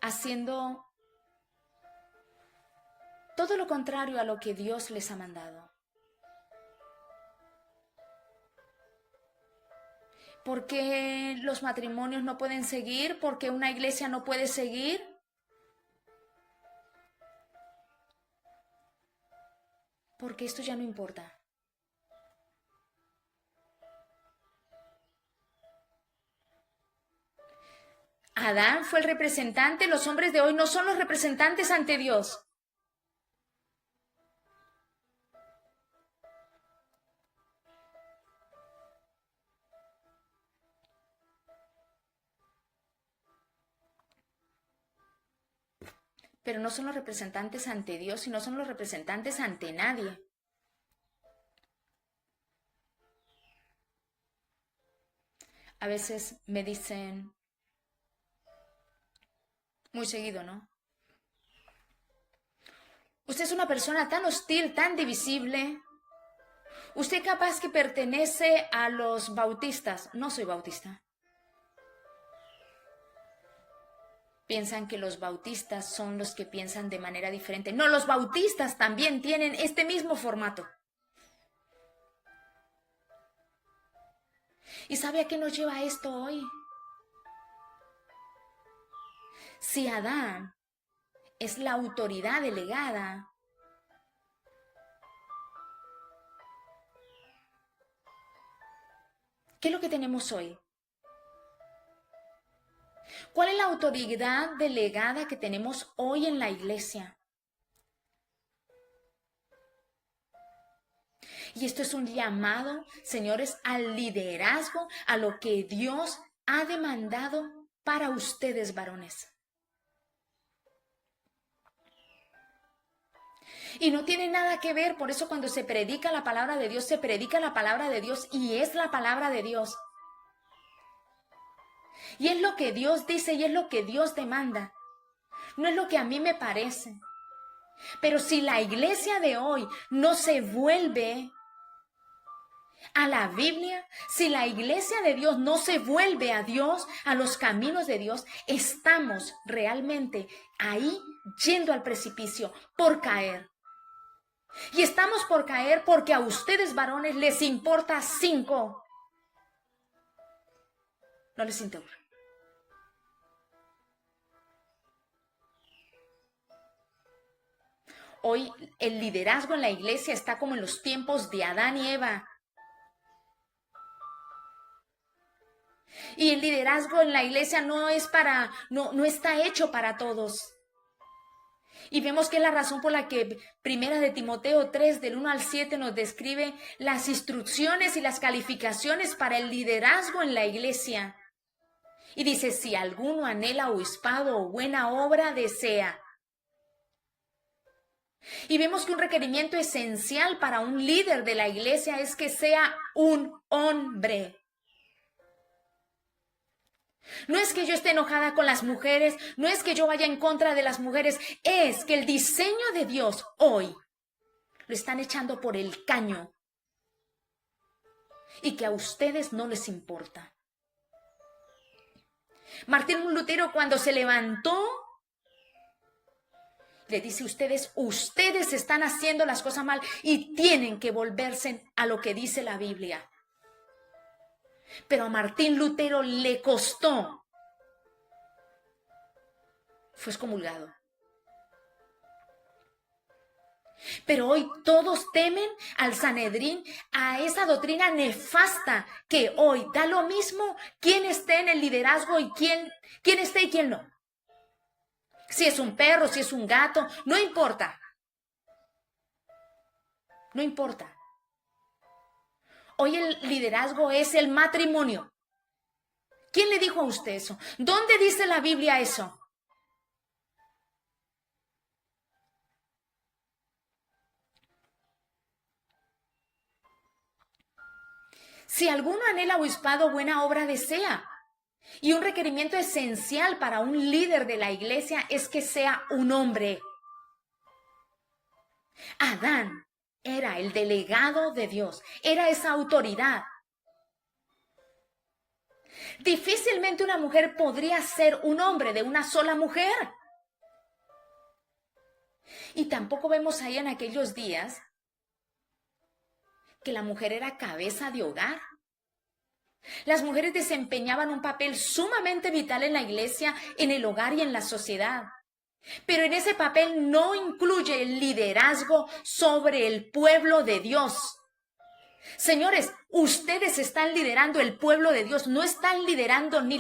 haciendo todo lo contrario a lo que Dios les ha mandado. ¿Por qué los matrimonios no pueden seguir? ¿Por qué una iglesia no puede seguir? Porque esto ya no importa. Adán fue el representante, los hombres de hoy no son los representantes ante Dios. Pero no son los representantes ante Dios y no son los representantes ante nadie. A veces me dicen, muy seguido, ¿no? Usted es una persona tan hostil, tan divisible. Usted capaz que pertenece a los bautistas. No soy bautista. Piensan que los bautistas son los que piensan de manera diferente. No, los bautistas también tienen este mismo formato. ¿Y sabe a qué nos lleva esto hoy? Si Adán es la autoridad delegada, ¿qué es lo que tenemos hoy? ¿Cuál es la autoridad delegada que tenemos hoy en la iglesia? Y esto es un llamado, señores, al liderazgo, a lo que Dios ha demandado para ustedes, varones. Y no tiene nada que ver, por eso cuando se predica la palabra de Dios, se predica la palabra de Dios y es la palabra de Dios. Y es lo que Dios dice y es lo que Dios demanda. No es lo que a mí me parece. Pero si la iglesia de hoy no se vuelve a la Biblia, si la iglesia de Dios no se vuelve a Dios, a los caminos de Dios, estamos realmente ahí yendo al precipicio por caer. Y estamos por caer porque a ustedes, varones, les importa 5. No les importa. Hoy el liderazgo en la iglesia está como en los tiempos de Adán y Eva. Y el liderazgo en la iglesia no está hecho para todos. Y vemos que es la razón por la que Primera de Timoteo 3, del 1 al 7, nos describe las instrucciones y las calificaciones para el liderazgo en la iglesia. Y dice, si alguno anhela obispado o buena obra desea. Y vemos que un requerimiento esencial para un líder de la iglesia es que sea un hombre. No es que yo esté enojada con las mujeres, no es que yo vaya en contra de las mujeres, es que el diseño de Dios hoy lo están echando por el caño y que a ustedes no les importa. Martín Lutero, cuando se levantó, le dice: ustedes están haciendo las cosas mal y tienen que volverse a lo que dice la Biblia. Pero a Martín Lutero le costó. Fue excomulgado. Pero hoy todos temen al Sanedrín, a esa doctrina nefasta que hoy da lo mismo quién esté en el liderazgo y quién esté y quién no. Si es un perro, si es un gato, no importa. No importa. Hoy el liderazgo es el matrimonio. ¿Quién le dijo a usted eso? ¿Dónde dice la Biblia eso? Si alguno anhela obispado, buena obra desea. Y un requerimiento esencial para un líder de la iglesia es que sea un hombre. Adán era el delegado de Dios, era esa autoridad. Difícilmente una mujer podría ser un hombre de una sola mujer. Y tampoco vemos ahí en aquellos días que la mujer era cabeza de hogar. Las mujeres desempeñaban un papel sumamente vital en la iglesia, en el hogar y en la sociedad. Pero en ese papel no incluye el liderazgo sobre el pueblo de Dios. Señores, ustedes están liderando el pueblo de Dios, no están liderando ni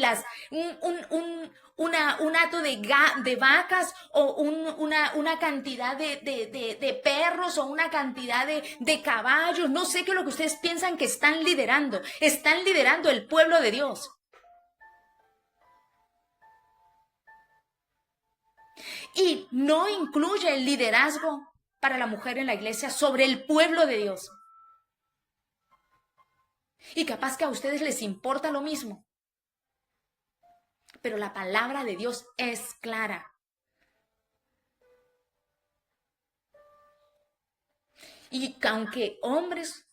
un hato de vacas o una cantidad de perros o una cantidad de caballos. No sé qué es lo que ustedes piensan que están liderando. Están liderando el pueblo de Dios. Y no incluye el liderazgo para la mujer en la iglesia sobre el pueblo de Dios. Y capaz que a ustedes les importa lo mismo. Pero la palabra de Dios es clara. Y aunque hombres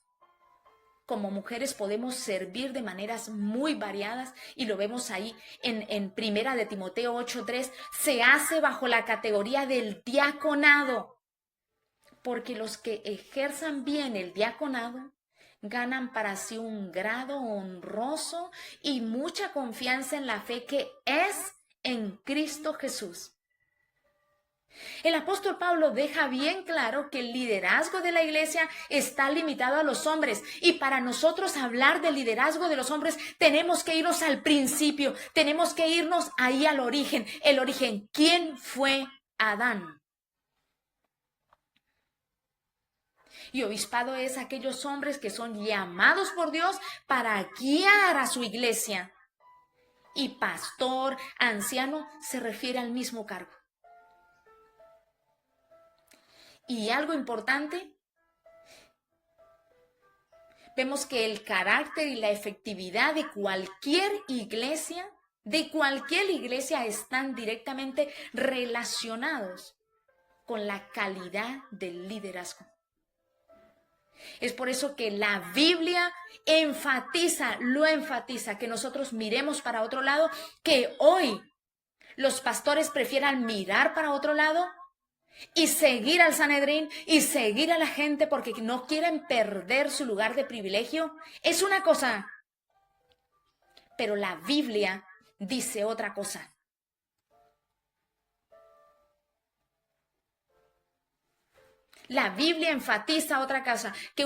como mujeres podemos servir de maneras muy variadas, y lo vemos ahí en Primera de Timoteo 8:3, se hace bajo la categoría del diaconado. Porque los que ejerzan bien el diaconado ganan para sí un grado honroso y mucha confianza en la fe que es en Cristo Jesús. El apóstol Pablo deja bien claro que el liderazgo de la iglesia está limitado a los hombres, y para nosotros hablar del liderazgo de los hombres tenemos que irnos al principio, tenemos que irnos ahí al origen. El origen, ¿quién fue Adán? Y obispado es aquellos hombres que son llamados por Dios para guiar a su iglesia. Y pastor, anciano, se refiere al mismo cargo. Y algo importante, vemos que el carácter y la efectividad de cualquier iglesia están directamente relacionados con la calidad del liderazgo. Es por eso que la Biblia lo enfatiza, que nosotros miremos para otro lado, que hoy los pastores prefieran mirar para otro lado y seguir al Sanedrín y seguir a la gente porque no quieren perder su lugar de privilegio. Es una cosa, pero la Biblia dice otra cosa. La Biblia enfatiza otra cosa, que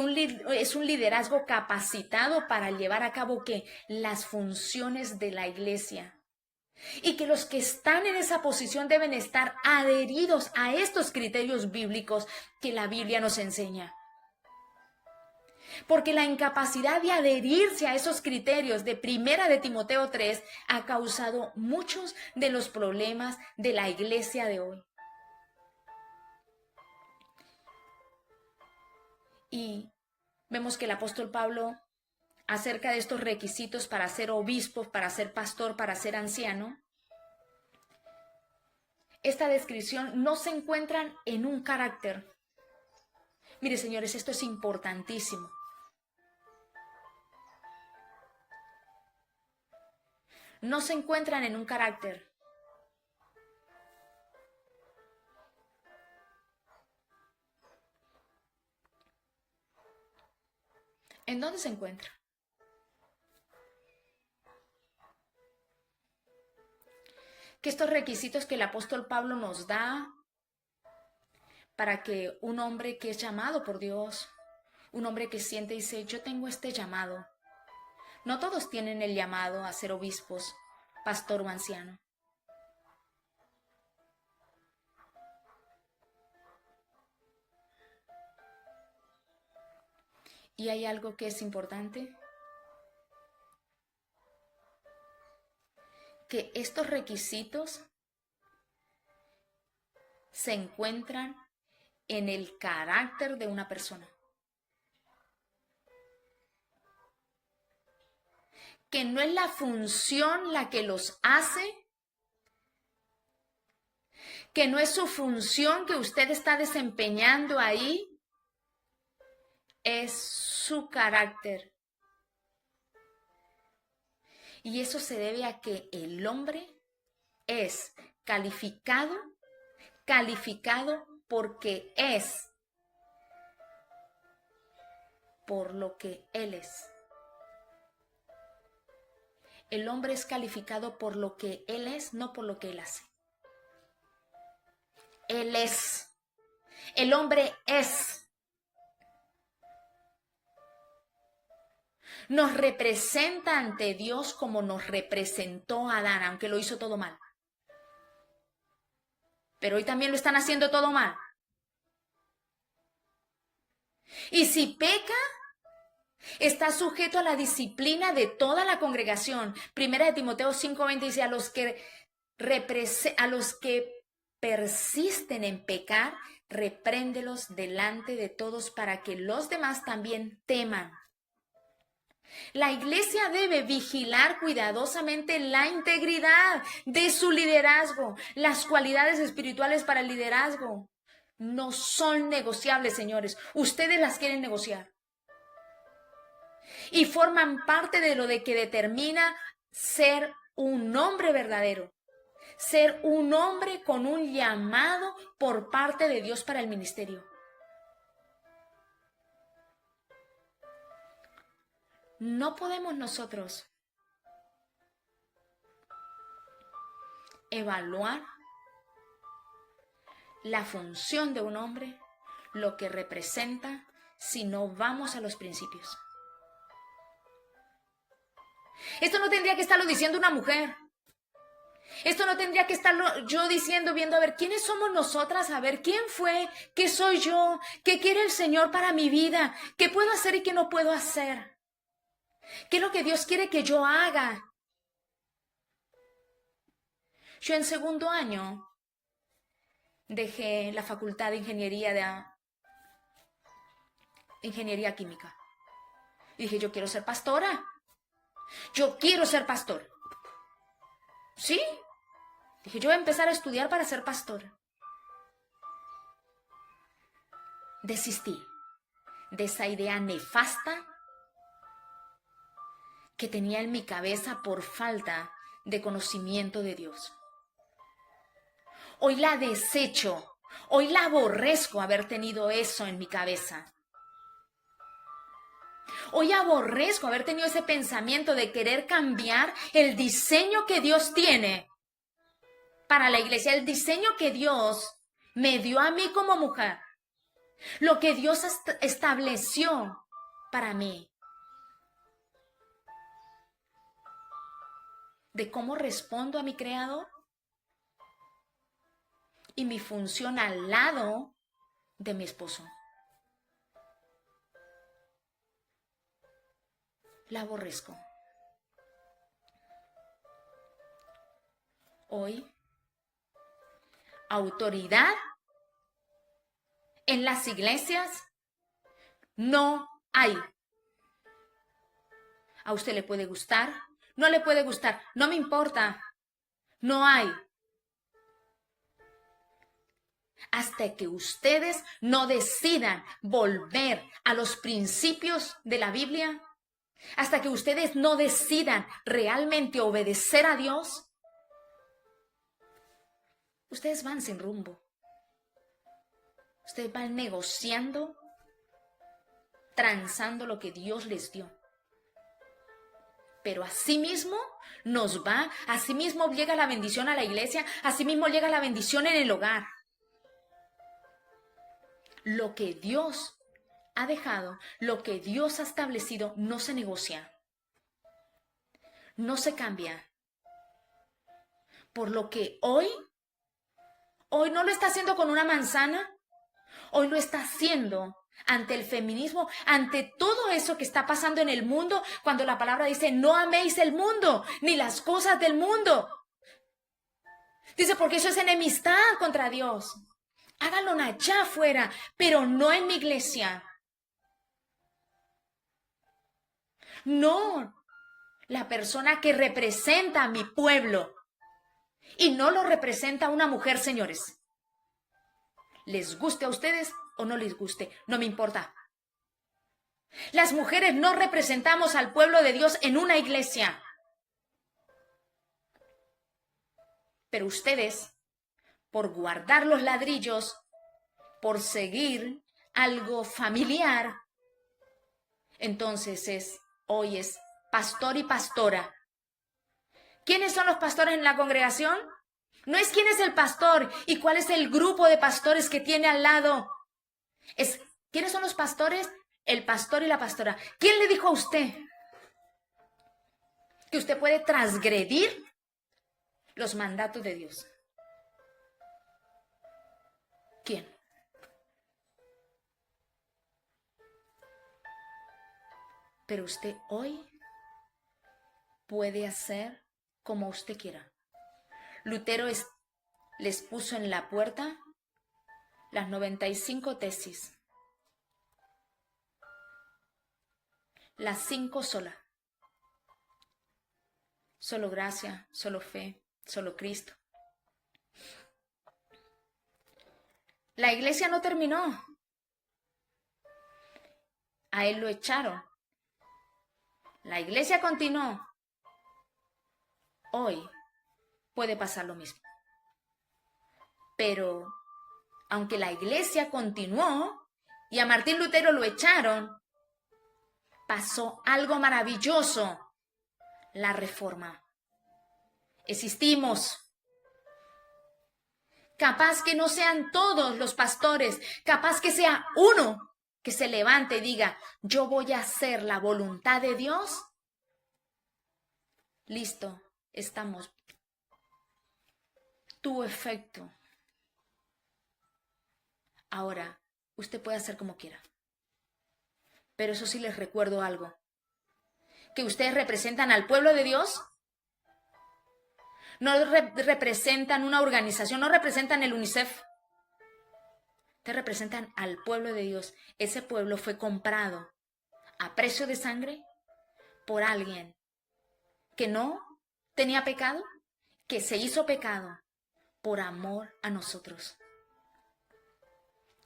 es un liderazgo capacitado para llevar a cabo las funciones de la iglesia. Y que los que están en esa posición deben estar adheridos a estos criterios bíblicos que la Biblia nos enseña. Porque la incapacidad de adherirse a esos criterios de Primera de Timoteo 3 ha causado muchos de los problemas de la iglesia de hoy. Y vemos que el apóstol Pablo, acerca de estos requisitos para ser obispo, para ser pastor, para ser anciano, esta descripción no se encuentran en un carácter. Mire, señores, esto es importantísimo. No se encuentran en un carácter. ¿En dónde se encuentra? Que estos requisitos que el apóstol Pablo nos da para que un hombre que es llamado por Dios, un hombre que siente y dice, yo tengo este llamado. No todos tienen el llamado a ser obispos, pastor o anciano. Y hay algo que es importante, que estos requisitos se encuentran en el carácter de una persona. Que no es la función la que los hace, que no es su función que usted está desempeñando ahí, es su carácter. Y eso se debe a que el hombre es calificado porque es, por lo que él es. El hombre es calificado por lo que él es, no por lo que él hace. Él es. El hombre es. Nos representa ante Dios como nos representó a Adán, aunque lo hizo todo mal. Pero hoy también lo están haciendo todo mal. Y si peca, está sujeto a la disciplina de toda la congregación. Primera de Timoteo 5:20 dice, a los que persisten en pecar, repréndelos delante de todos para que los demás también teman. La iglesia debe vigilar cuidadosamente la integridad de su liderazgo. Las cualidades espirituales para el liderazgo no son negociables, señores. Ustedes las quieren negociar. Y forman parte de lo de que determina ser un hombre verdadero. Ser un hombre con un llamado por parte de Dios para el ministerio. No podemos nosotros evaluar la función de un hombre, lo que representa, si no vamos a los principios. Esto no tendría que estarlo diciendo una mujer. Esto no tendría que estarlo yo diciendo, viendo a ver quiénes somos nosotras, a ver quién fue, qué soy yo, qué quiere el Señor para mi vida, qué puedo hacer y qué no puedo hacer. ¿Qué es lo que Dios quiere que yo haga? Yo en segundo año dejé la facultad de ingeniería química. Y dije, yo quiero ser pastora. Yo quiero ser pastor. ¿Sí? Dije, yo voy a empezar a estudiar para ser pastor. Desistí de esa idea nefasta que tenía en mi cabeza por falta de conocimiento de Dios. Hoy la desecho, hoy la aborrezco haber tenido eso en mi cabeza. Hoy aborrezco haber tenido ese pensamiento de querer cambiar el diseño que Dios tiene para la iglesia, el diseño que Dios me dio a mí como mujer, lo que Dios estableció para mí. De cómo respondo a mi Creador y mi función al lado de mi esposo. La aborrezco. Hoy, autoridad en las iglesias No hay. A usted le puede gustar, no le puede gustar, no me importa. No hay. Hasta que ustedes no decidan volver a los principios de la Biblia, hasta que ustedes no decidan realmente obedecer a Dios, ustedes van sin rumbo. Ustedes van negociando, transando lo que Dios les dio. Pero asimismo asimismo llega la bendición a la iglesia, asimismo llega la bendición en el hogar. Lo que Dios ha dejado, lo que Dios ha establecido, no se negocia, no se cambia. Por lo que hoy no lo está haciendo con una manzana, hoy lo está haciendo ante el feminismo, ante todo eso que está pasando en el mundo, cuando la palabra dice, no améis el mundo, ni las cosas del mundo. Dice, porque eso es enemistad contra Dios. Háganlo allá afuera, pero no en mi iglesia. No, la persona que representa a mi pueblo. Y no lo representa una mujer, señores. Les guste a ustedes o no les guste, no me importa. Las mujeres no representamos al pueblo de Dios en una iglesia. Pero ustedes, por guardar los ladrillos, por seguir algo familiar, entonces hoy es pastor y pastora. ¿Quiénes son los pastores en la congregación? No es quién es el pastor y cuál es el grupo de pastores que tiene al lado. Es ¿quiénes son los pastores? El pastor y la pastora. ¿Quién le dijo a usted que usted puede transgredir los mandatos de Dios? ¿Quién? Pero usted hoy puede hacer como usted quiera. Lutero les puso en la puerta las 95 tesis. Las 5 solas. Solo gracia, solo fe, solo Cristo. La iglesia no terminó. A él lo echaron. La iglesia continuó. Hoy puede pasar lo mismo. Pero aunque la iglesia continuó y a Martín Lutero lo echaron, pasó algo maravilloso: la Reforma. Existimos. Capaz que no sean todos los pastores, capaz que sea uno que se levante y diga, yo voy a hacer la voluntad de Dios. Listo, estamos. Tuvo efecto. Ahora, usted puede hacer como quiera. Pero eso sí les recuerdo algo. Que ustedes representan al pueblo de Dios. No representan una organización, no representan el UNICEF. Ustedes representan al pueblo de Dios. Ese pueblo fue comprado a precio de sangre por alguien que no tenía pecado, que se hizo pecado por amor a nosotros,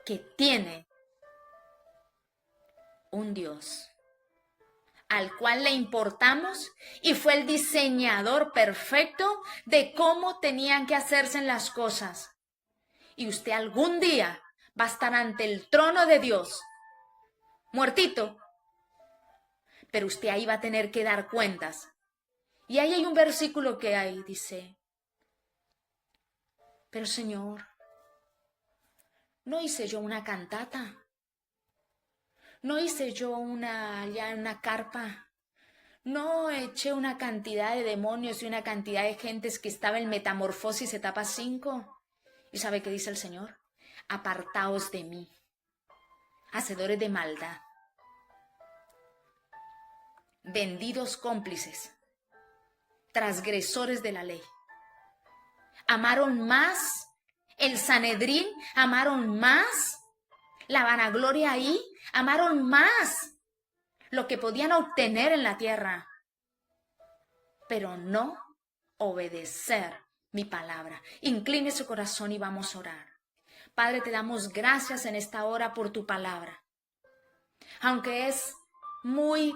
que tiene un Dios al cual le importamos y fue el diseñador perfecto de cómo tenían que hacerse las cosas. Y usted algún día va a estar ante el trono de Dios, muertito, pero usted ahí va a tener que dar cuentas. Y ahí hay un versículo que ahí dice, pero Señor, ¿no hice yo una cantata? ¿No hice yo una carpa? ¿No eché una cantidad de demonios y una cantidad de gentes que estaba en Metamorfosis etapa 5? ¿Y sabe qué dice el Señor? Apartaos de mí, hacedores de maldad, vendidos cómplices, transgresores de la ley. Amaron más el Sanedrín, amaron más la vanagloria ahí amaron más lo que podían obtener en la tierra, pero no obedecer mi palabra. Incline su corazón y vamos a orar. Padre, te damos gracias en esta hora por tu palabra. Aunque es muy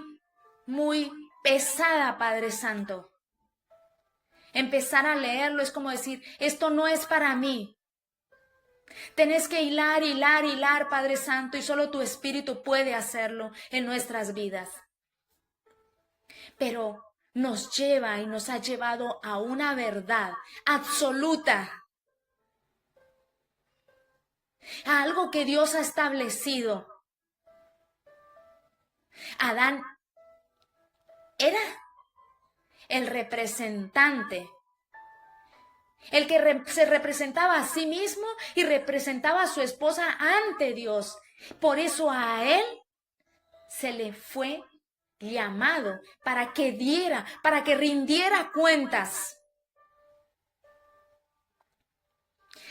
pesada, Padre Santo, empezar a leerlo es como decir, esto no es para mí. Tenés que hilar, Padre Santo, y solo tu Espíritu puede hacerlo en nuestras vidas. Pero nos lleva y nos ha llevado a una verdad absoluta, a algo que Dios ha establecido. Adán era el representante, el que se representaba a sí mismo y representaba a su esposa ante Dios. Por eso a él se le fue llamado para que diera, para que rindiera cuentas.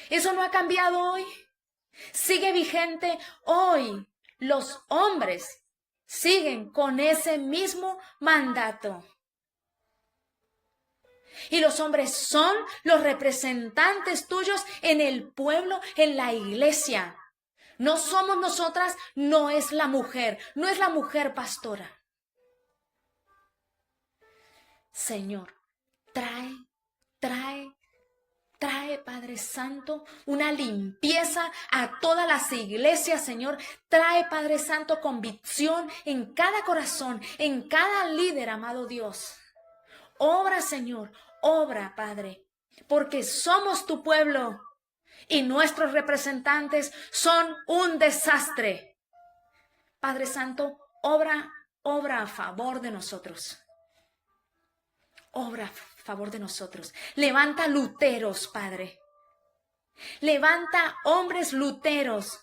Eso no ha cambiado hoy. Sigue vigente hoy. Los hombres siguen con ese mismo mandato. Y los hombres son los representantes tuyos en el pueblo, en la iglesia. No somos nosotras, no es la mujer pastora. Señor, trae, Padre Santo, una limpieza a todas las iglesias, Señor. Trae, Padre Santo, convicción en cada corazón, en cada líder, amado Dios. Obra, Señor, obra, Padre, porque somos tu pueblo y nuestros representantes son un desastre. Padre Santo, obra a favor de nosotros. Obra a favor de nosotros. Levanta luteros, Padre. Levanta hombres luteros.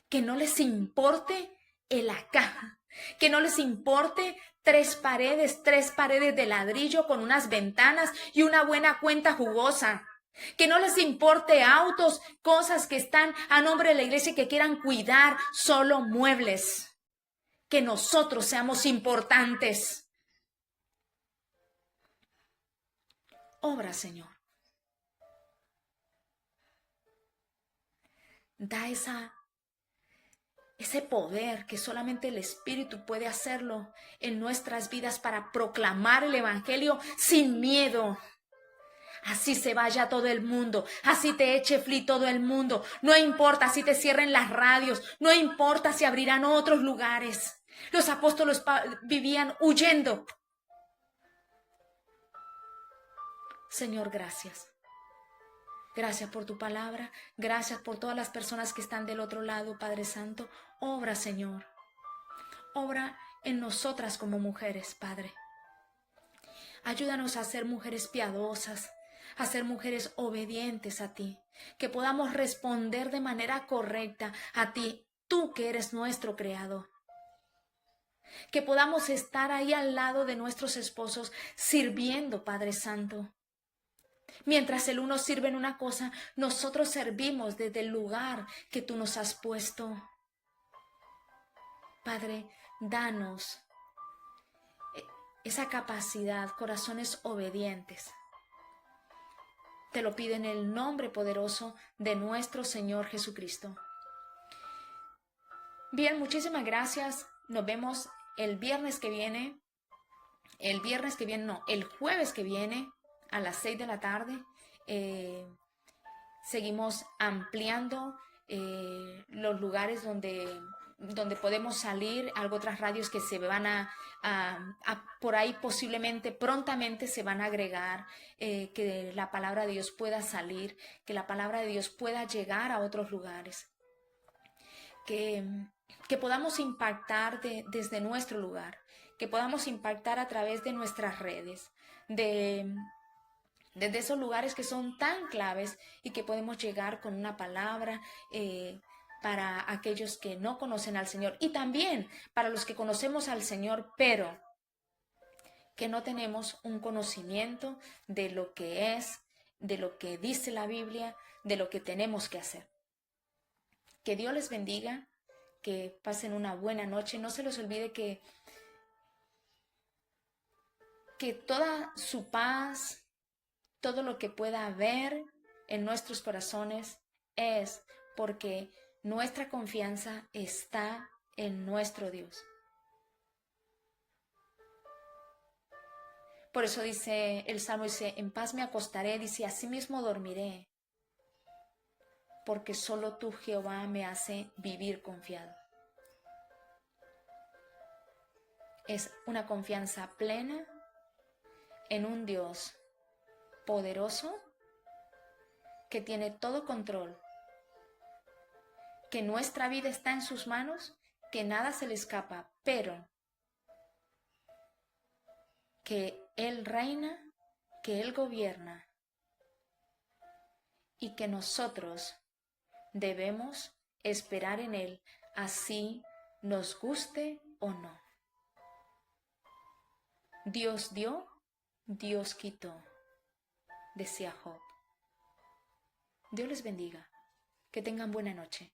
Que no les importe el acá. Que no les importe tres paredes de ladrillo con unas ventanas y una buena cuenta jugosa. Que no les importe autos, cosas que están a nombre de la iglesia y que quieran cuidar, solo muebles. Que nosotros seamos importantes. Obra, Señor. Da ese poder que solamente el Espíritu puede hacerlo en nuestras vidas para proclamar el Evangelio sin miedo. Así se vaya todo el mundo, así te eche fli todo el mundo. No importa si te cierren las radios, no importa si abrirán otros lugares. Los apóstoles vivían huyendo. Señor, gracias. Gracias por tu palabra. Gracias por todas las personas que están del otro lado, Padre Santo. Obra, Señor. Obra en nosotras como mujeres, Padre. Ayúdanos a ser mujeres piadosas, a ser mujeres obedientes a ti. Que podamos responder de manera correcta a ti, tú que eres nuestro Creador. Que podamos estar ahí al lado de nuestros esposos sirviendo, Padre Santo. Mientras el uno sirve en una cosa, nosotros servimos desde el lugar que tú nos has puesto. Padre, danos esa capacidad, corazones obedientes. Te lo pido en el nombre poderoso de nuestro Señor Jesucristo. Bien, muchísimas gracias. Nos vemos el jueves que viene a las 6 de la tarde. Seguimos ampliando los lugares donde podemos salir. Algo otras radios que se van a por ahí posiblemente prontamente se van a agregar, que la palabra de Dios pueda salir, que la palabra de Dios pueda llegar a otros lugares, que podamos impactar desde nuestro lugar, que podamos impactar a través de nuestras redes, desde esos lugares que son tan claves y que podemos llegar con una palabra para aquellos que no conocen al Señor y también para los que conocemos al Señor, pero que no tenemos un conocimiento de lo que es, de lo que dice la Biblia, de lo que tenemos que hacer. Que Dios les bendiga, que pasen una buena noche. No se les olvide que toda su paz, todo lo que pueda haber en nuestros corazones es porque nuestra confianza está en nuestro Dios. Por eso dice el Salmo, dice, en paz me acostaré, dice, asimismo dormiré, porque solo tú, Jehová, me hace vivir confiado. Es una confianza plena en un Dios poderoso que tiene todo control, que nuestra vida está en sus manos, que nada se le escapa, pero que Él reina, que Él gobierna y que nosotros debemos esperar en Él, así nos guste o no. Dios dio, Dios quitó, decía Job. Dios les bendiga. Que tengan buena noche.